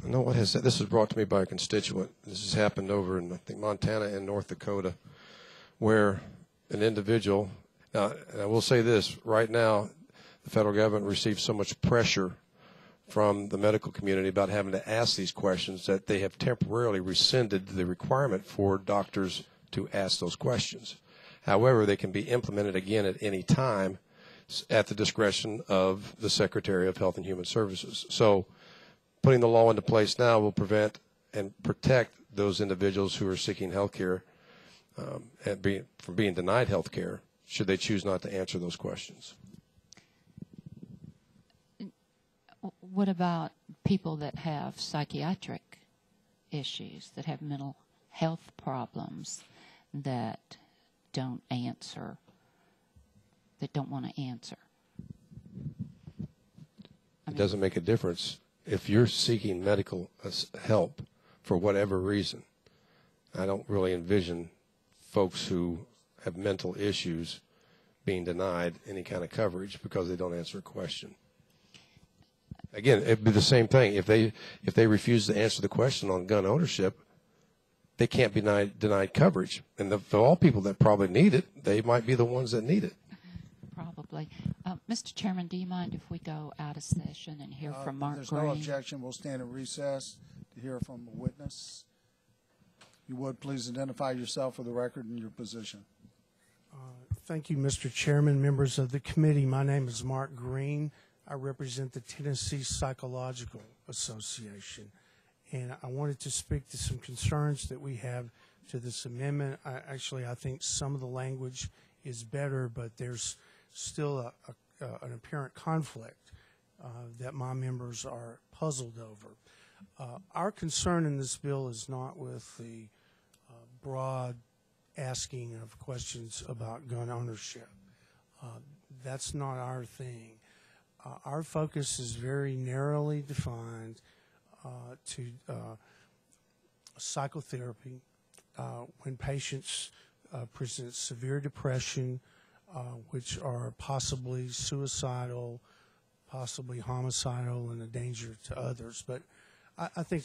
No, what has this was brought to me by a constituent. This has happened over in, I think, Montana and North Dakota, where an individual. Now, and I will say this: right now, the federal government receives so much pressure from the medical community about having to ask these questions that they have temporarily rescinded the requirement for doctors to ask those questions. However, they can be implemented again at any time at the discretion of the Secretary of Health and Human Services. So putting the law into place now will prevent and protect those individuals who are seeking health care from being denied health care should they choose not to answer those questions. What about people that have psychiatric issues, that have mental health problems, that don't answer, that don't want to answer? It doesn't make a difference. If you're seeking medical help for whatever reason, I don't really envision folks who have mental issues being denied any kind of coverage because they don't answer a question. Again, it'd be the same thing. If they refuse to answer the question on gun ownership, they can't be denied coverage. And for all people that probably need it, they might be the ones that need it. Probably. Mr. Chairman, do you mind if we go out of session and hear from Mark There's Green? no objection. We'll stand in recess to hear from a witness. You would please identify yourself for the record and your position. Thank you, Mr. Chairman, members of the committee. My name is Mark Green. I represent the Tennessee Psychological Association, and I wanted to speak to some concerns that we have to this amendment. I think some of the language is better, but there's still an apparent conflict that my members are puzzled over. Our concern in this bill is not with the broad asking of questions about gun ownership. That's not our thing. Our focus is very narrowly defined to psychotherapy when patients present severe depression, which are possibly suicidal, possibly homicidal, and a danger to others. But I think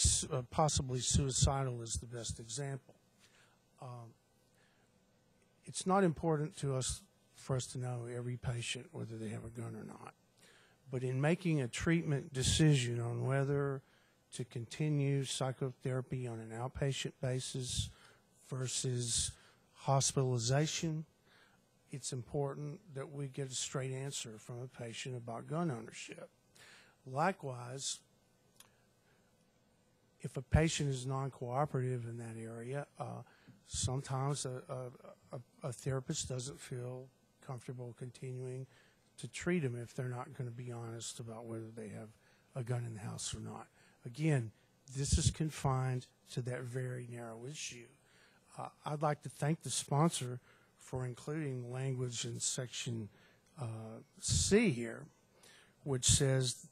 possibly suicidal is the best example. It's not important to us for us to know every patient whether they have a gun or not. But in making a treatment decision on whether to continue psychotherapy on an outpatient basis versus hospitalization, it's important that we get a straight answer from a patient about gun ownership. Likewise, if a patient is non-cooperative in that area, sometimes a therapist doesn't feel comfortable continuing to treat them if they're not going to be honest about whether they have a gun in the house or not. Again, this is confined to that very narrow issue. I'd like to thank the sponsor for including language in Section C here, which says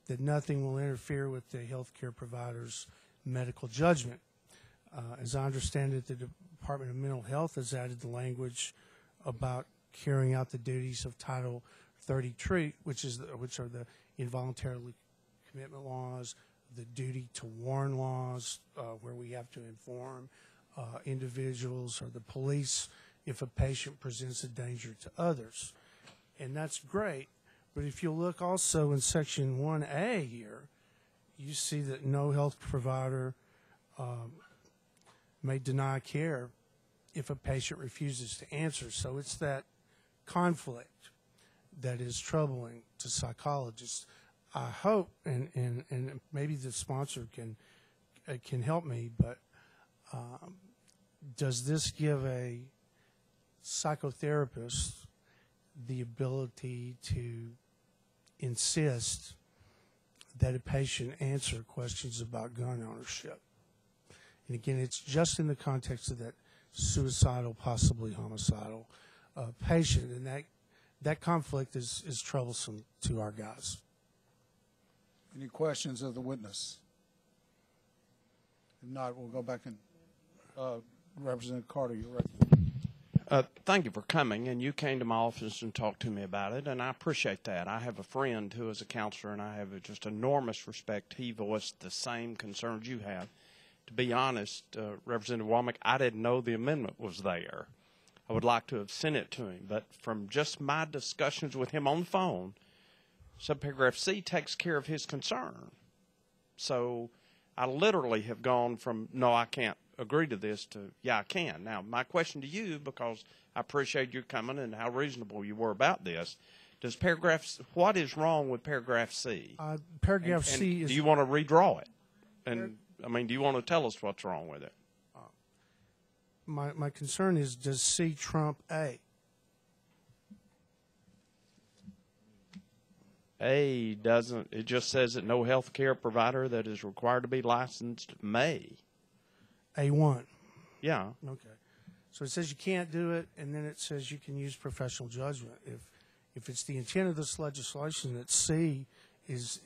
that nothing will interfere with the healthcare provider's medical judgment. As I understand it, the Department of Mental Health has added the language about carrying out the duties of Title 33, which are the involuntary commitment laws, the duty to warn laws, where we have to inform individuals or the police if a patient presents a danger to others. And that's great, but if you look also in Section 1A here, you see that no health provider may deny care if a patient refuses to answer. So it's that conflict that is troubling to psychologists. I hope, and maybe the sponsor can help me, but does this give a psychotherapist the ability to insist that a patient answer questions about gun ownership? And again, it's just in the context of that suicidal, possibly homicidal patient, and that conflict is troublesome to our guys. Any questions of the witness? If not, we'll go back and Representative Carter, you're right. Thank you for coming, and you came to my office and talked to me about it, and I appreciate that. I have a friend who is a counselor, and I have just enormous respect. He voiced the same concerns you have. To be honest, Representative Womack, I didn't know the amendment was there. I would like to have sent it to him, but from just my discussions with him on the phone, subparagraph C takes care of his concern. So I literally have gone from, no, I can't agree to this, to, yeah, I can. Now, my question to you, because I appreciate you coming and how reasonable you were about this, what is wrong with paragraph C? Paragraph C is... Do you want to redraw it? And, do you want to tell us what's wrong with it? My concern is, does C trump A? A doesn't. It just says that no health care provider that is required to be licensed may. A1. Yeah. Okay. So it says you can't do it, and then it says you can use professional judgment. If it's the intent of this legislation that C is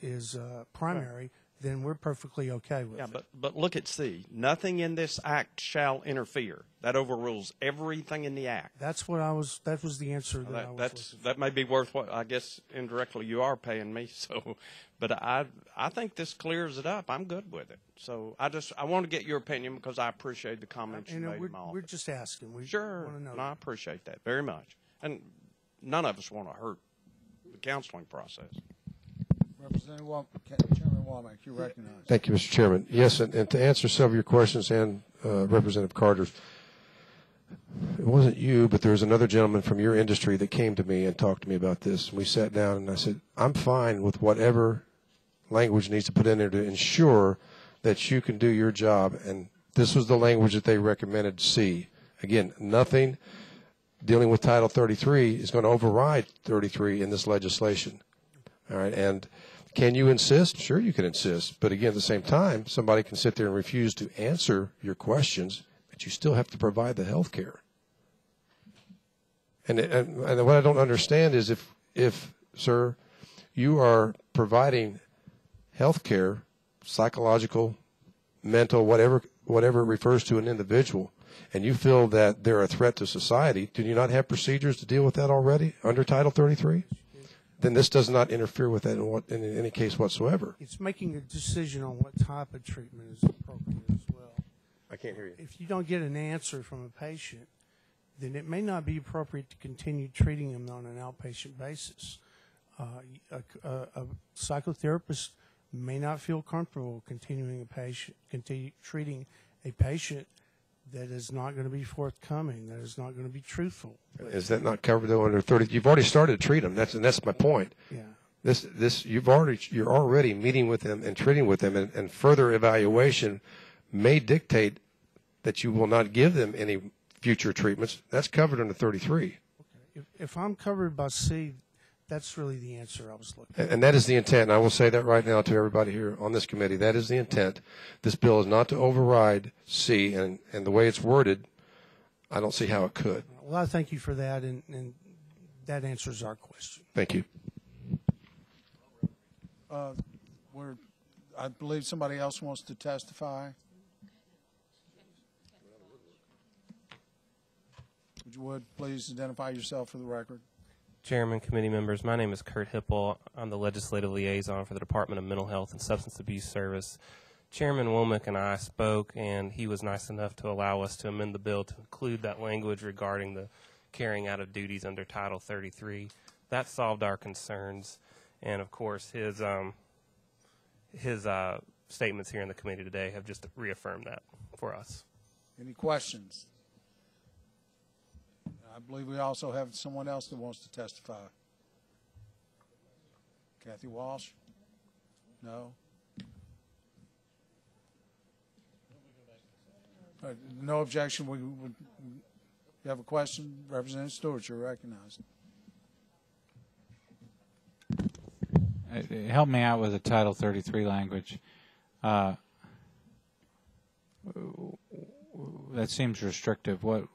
primary, then we're perfectly okay with it. But look at C. Nothing in this act shall interfere. That overrules everything in the act. That was the answer that I was looking for. That may be worth what, I guess, indirectly you are paying me. So, but I think this clears it up. I'm good with it. So I want to get your opinion because I appreciate the comments you made in my office. We're just asking. We sure. want to know. No, I appreciate that very much. And none of us want to hurt the counseling process. Representative Chairman Womack, you recognize. Thank you, Mr. Chairman. Yes, and to answer some of your questions and Representative Carter's, it wasn't you, but there was another gentleman from your industry that came to me and talked to me about this. We sat down and I said, I'm fine with whatever language needs to put in there to ensure that you can do your job. And this was the language that they recommended C. Again, nothing dealing with Title 33 is going to override 33 in this legislation. All right, and can you insist? Sure, you can insist. But again, at the same time, somebody can sit there and refuse to answer your questions, but you still have to provide the health care. And what I don't understand is if, sir, you are providing health care, psychological, mental, whatever it refers to an individual, and you feel that they're a threat to society, do you not have procedures to deal with that already under Title 33? Then this does not interfere with that in any case whatsoever. It's making a decision on what type of treatment is appropriate as well. I can't hear you. If you don't get an answer from a patient, then it may not be appropriate to continue treating them on an outpatient basis. A psychotherapist may not feel comfortable continuing treating a patient that is not going to be forthcoming, that is not going to be truthful. Is that not covered though under 30? You've already started to treat them. That's my point. Yeah. You're already meeting with them and treating with them, and further evaluation may dictate that you will not give them any future treatments. That's covered under 33. Okay. If I'm covered by C, that's really the answer I was looking for. And that is the intent. And I will say that right now to everybody here on this committee. That is the intent. This bill is not to override C, and the way it's worded, I don't see how it could. Well, I thank you for that, and that answers our question. Thank you. I believe somebody else wants to testify. Would you please identify yourself for the record? Chairman, committee members, my name is Kurt Hipple. I'm the legislative liaison for the Department of Mental Health and Substance Abuse Service. Chairman Womack and I spoke, and he was nice enough to allow us to amend the bill to include that language regarding the carrying out of duties under Title 33. That solved our concerns, and of course his statements here in the committee today have just reaffirmed that for us. Any questions? I believe we also have someone else that wants to testify. Kathy Walsh? No? No objection. You have a question? Representative Stewart, you're recognized. Help me out with the Title 33 language. That seems restrictive. What?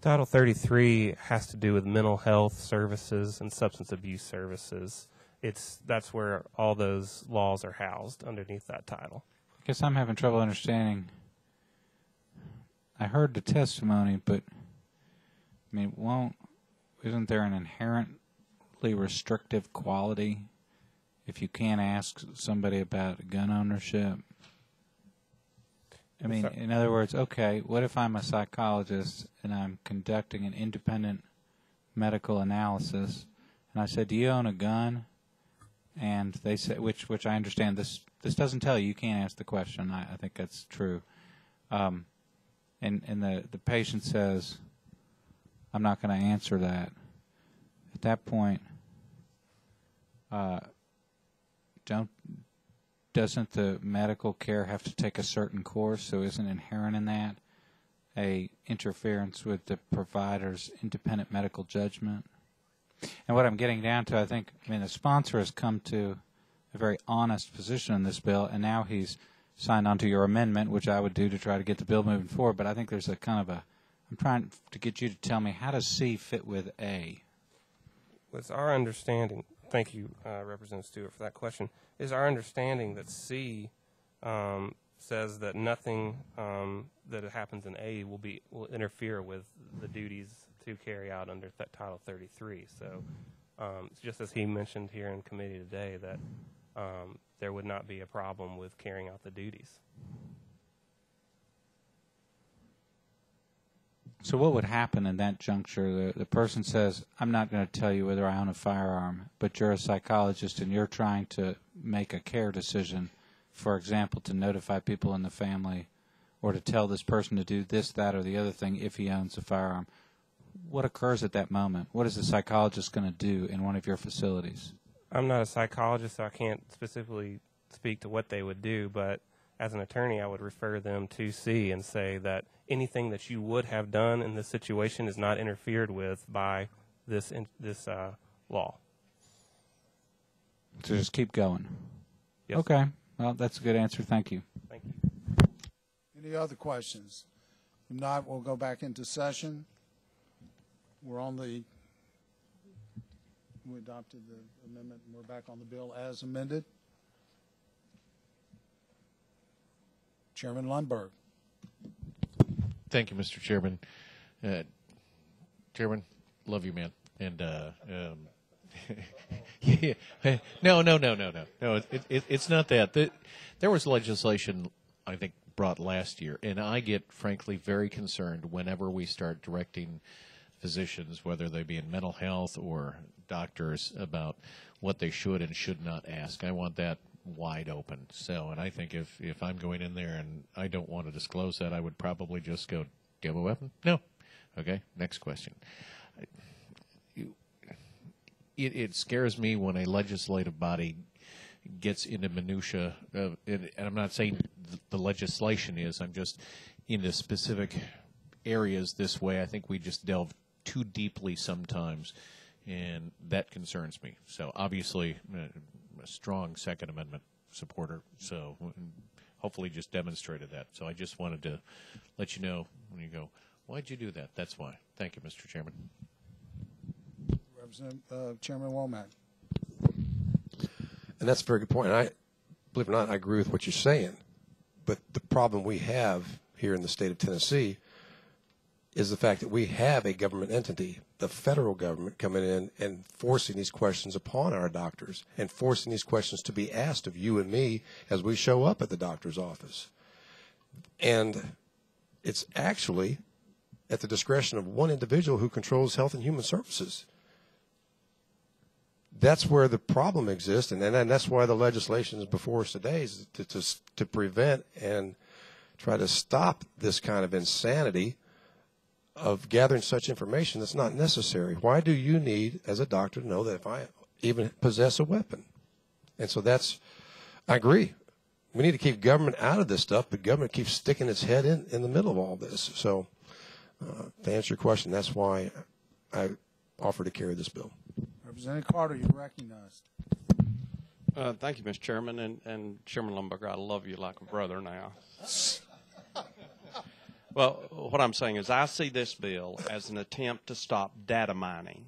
Title 33 has to do with mental health services and substance abuse services. That's where all those laws are housed underneath that title. I guess I'm having trouble understanding. I heard the testimony, but I mean, isn't there an inherently restrictive quality if you can't ask somebody about gun ownership? I mean, in other words, okay, what if I'm a psychologist and I'm conducting an independent medical analysis, and I said, do you own a gun? And they said, which I understand, this doesn't tell you can't ask the question. I think that's true. And the patient says, I'm not going to answer that. At that point, doesn't the medical care have to take a certain course? So isn't inherent in that a interference with the provider's independent medical judgment? And what I'm getting down to, the sponsor has come to a very honest position in this bill, and now he's signed on to your amendment, which I would do to try to get the bill moving forward. But I think there's I'm trying to get you to tell me, how does C fit with A? It's our understanding, thank you, Representative Stewart, for that question, is our understanding that C says that nothing that happens in A will interfere with the duties to carry out under Title 33. So just as he mentioned here in committee today, that there would not be a problem with carrying out the duties. So what would happen in that juncture? The person says, I'm not going to tell you whether I own a firearm, but you're a psychologist and you're trying to make a care decision, for example, to notify people in the family or to tell this person to do this, that, or the other thing if he owns a firearm. What occurs at that moment? What is the psychologist going to do in one of your facilities? I'm not a psychologist, so I can't specifically speak to what they would do, but as an attorney, I would refer them to C and say that anything that you would have done in this situation is not interfered with by this law. So just keep going. Yes. Okay. Well, that's a good answer. Thank you. Thank you. Any other questions? If not, we'll go back into session. We adopted the amendment, and we're back on the bill as amended. Chairman Lundberg. Thank you, Mr. Chairman. Chairman, love you, man. And yeah, no. It's not that. There was legislation, I think, brought last year, and I get, frankly, very concerned whenever we start directing physicians, whether they be in mental health or doctors, about what they should and should not ask. I want that wide open. So, and I think if I'm going in there and I don't want to disclose that, I would probably just go, do you have a weapon? No. Okay, next question. It scares me when a legislative body gets into minutia of, and I'm not saying the legislation is, I'm just into specific areas this way. I think we just delve too deeply sometimes, and that concerns me. So obviously, a strong Second Amendment supporter, so hopefully just demonstrated that. So I just wanted to let you know when you go, why'd you do that? That's why. Thank you, Mr. Chairman. Chairman Womack. And that's a very good point. And I, believe it or not, I agree with what you're saying. But the problem we have here in the state of Tennessee is the fact that we have a government entity, the federal government, coming in and forcing these questions upon our doctors and forcing these questions to be asked of you and me as we show up at the doctor's office. And it's actually at the discretion of one individual who controls Health and Human Services. That's where the problem exists, and that's why the legislation is before us today, is to prevent and try to stop this kind of insanity of gathering such information that's not necessary. Why do you need, as a doctor, to know that if I even possess a weapon? And so I agree. We need to keep government out of this stuff, but government keeps sticking its head in the middle of all this. So to answer your question, that's why I offer to carry this bill. Representative Carter, you're recognized. Thank you, Mr. Chairman. And Chairman Lumberger, I love you like a brother now. Well, what I'm saying is I see this bill as an attempt to stop data mining.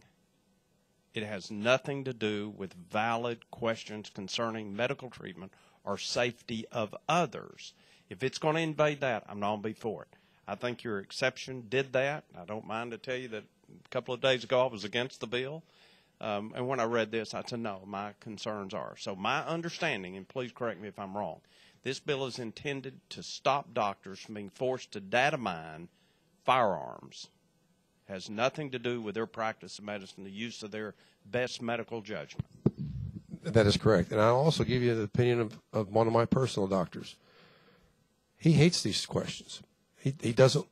It has nothing to do with valid questions concerning medical treatment or safety of others. If it's going to invade that, I'm not going to be for it. I think your exception did that. I don't mind to tell you that a couple of days ago I was against the bill. And when I read this, I said, no, my concerns are. So my understanding, and please correct me if I'm wrong, this bill is intended to stop doctors from being forced to data mine firearms. Has nothing to do with their practice of medicine, the use of their best medical judgment. That is correct. And I'll also give you the opinion of one of my personal doctors. He hates these questions. He doesn't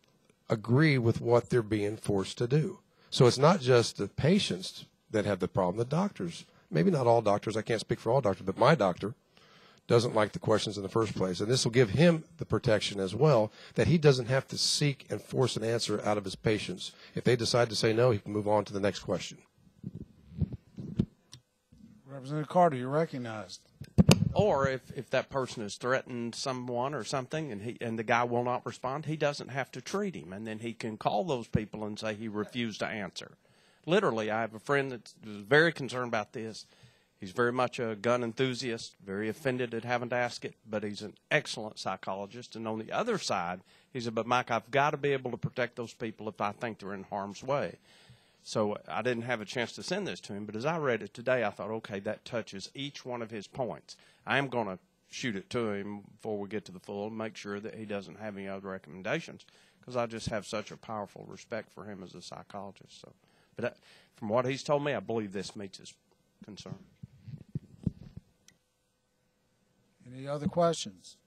agree with what they're being forced to do. So it's not just the patients that have the problem, the doctors. Maybe not all doctors. I can't speak for all doctors, but my doctor doesn't like the questions in the first place. And this will give him the protection as well, that he doesn't have to seek and force an answer out of his patients. If they decide to say no, he can move on to the next question. Representative Carter, you're recognized. Or if that person has threatened someone or something and the guy will not respond, he doesn't have to treat him. And then he can call those people and say he refused to answer. Literally, I have a friend that's very concerned about this. He's very much a gun enthusiast, very offended at having to ask it, but he's an excellent psychologist. And on the other side, he said, but Mike, I've got to be able to protect those people if I think they're in harm's way. So I didn't have a chance to send this to him, but as I read it today, I thought, okay, that touches each one of his points. I am going to shoot it to him before we get to the full and make sure that he doesn't have any other recommendations, because I just have such a powerful respect for him as a psychologist. So, but from what he's told me, I believe this meets his concern. Any other questions?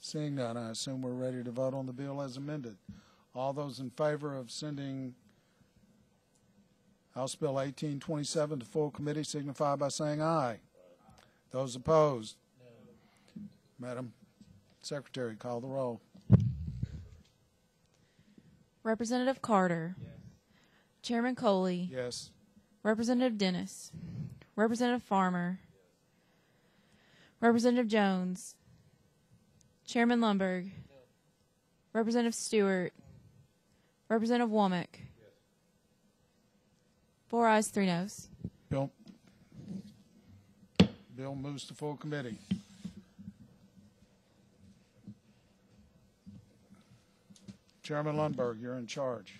Seeing none, I assume we're ready to vote on the bill as amended. All those in favor of sending House Bill 1827 to full committee signify by saying aye. Those opposed? No. Madam Secretary, call the roll. Representative Carter. Yes. Chairman Coley. Yes. Representative Dennis. Representative Farmer. Yes. Representative Jones. Chairman Lumberg. No. Representative Stewart. Representative Womack. Yes. 4 ayes, 3 noes. Bill moves to full committee. Chairman Lundberg, you're in charge.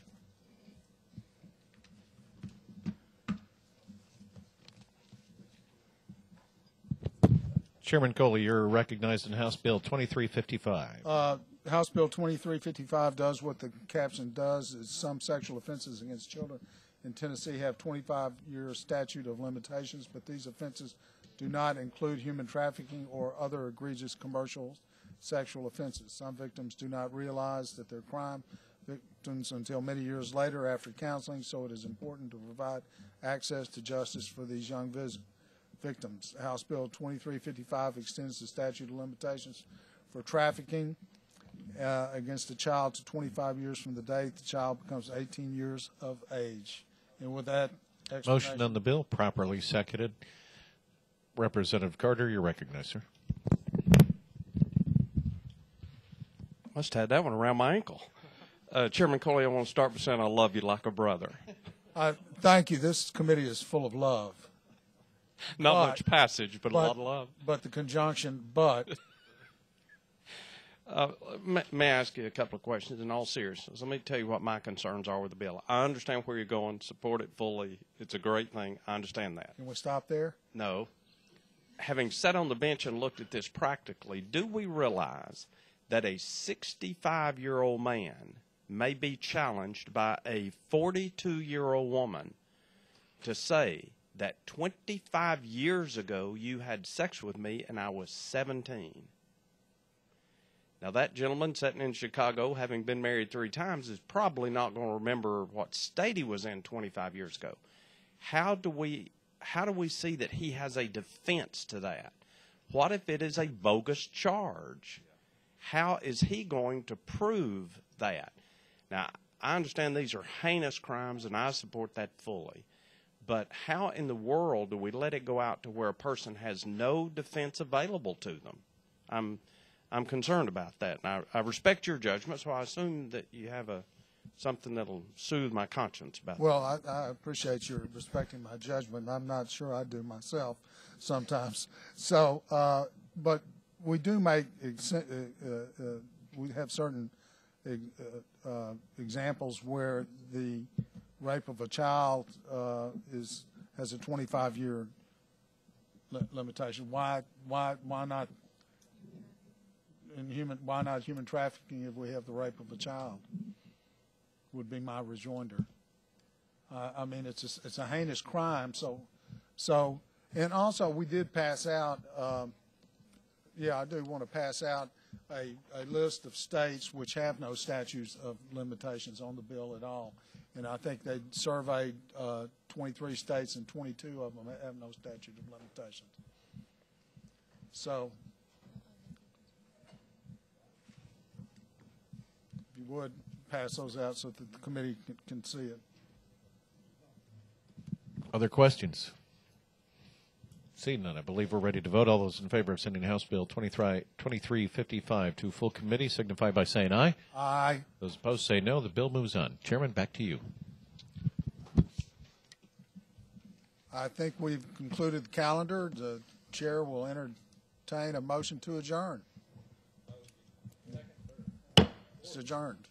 Chairman Coley, you're recognized in House Bill 2355. House Bill 2355 does what the caption does. Is some sexual offenses against children in Tennessee have 25-year statute of limitations, but these offenses do not include human trafficking or other egregious commercial sexual offenses. Some victims do not realize that they're crime victims until many years later after counseling, so it is important to provide access to justice for these young victims. House Bill 2355 extends the statute of limitations for trafficking against a child to 25 years from the date the child becomes 18 years of age. And with that explanation, motion on the bill, properly seconded. Representative Carter, you're recognized, sir. Must have had that one around my ankle. Chairman Coley, I want to start by saying I love you like a brother. Thank you. This committee is full of love. Not much passage, but a lot of love. But the conjunction, but. May I ask you a couple of questions in all seriousness? Let me tell you what my concerns are with the bill. I understand where you're going, support it fully. It's a great thing. I understand that. Can we stop there? No. Having sat on the bench and looked at this practically, do we realize that a 65-year-old man may be challenged by a 42-year-old woman to say that 25 years ago you had sex with me and I was 17? Now, that gentleman sitting in Chicago, having been married 3 times, is probably not going to remember what state he was in 25 years ago. How do we see that he has a defense to that? What if it is a bogus charge? How is he going to prove that? Now, I understand these are heinous crimes, and I support that fully. But how in the world do we let it go out to where a person has no defense available to them? I'm concerned about that. And I respect your judgment, so I assume that you have something that'll soothe my conscience about that. Well, I appreciate your respecting my judgment. I'm not sure I do myself sometimes. So, but we do make we have certain examples where the rape of a child has a 25-year limitation. Why not? Why not human trafficking if we have the rape of a child? Would be my rejoinder. I mean, it's a heinous crime. So, and also we did pass out. I do want to pass out a list of states which have no statutes of limitations on the bill at all. And I think they surveyed 23 states, and 22 of them have no statute of limitations. So, if you would, pass those out so that the committee can see it. Other questions? Seeing none, I believe we're ready to vote. All those in favor of sending House Bill 2355 to full committee signify by saying aye. Aye. Those opposed say no. The bill moves on. Chairman, back to you. I think we've concluded the calendar. The chair will entertain a motion to adjourn. It's adjourned.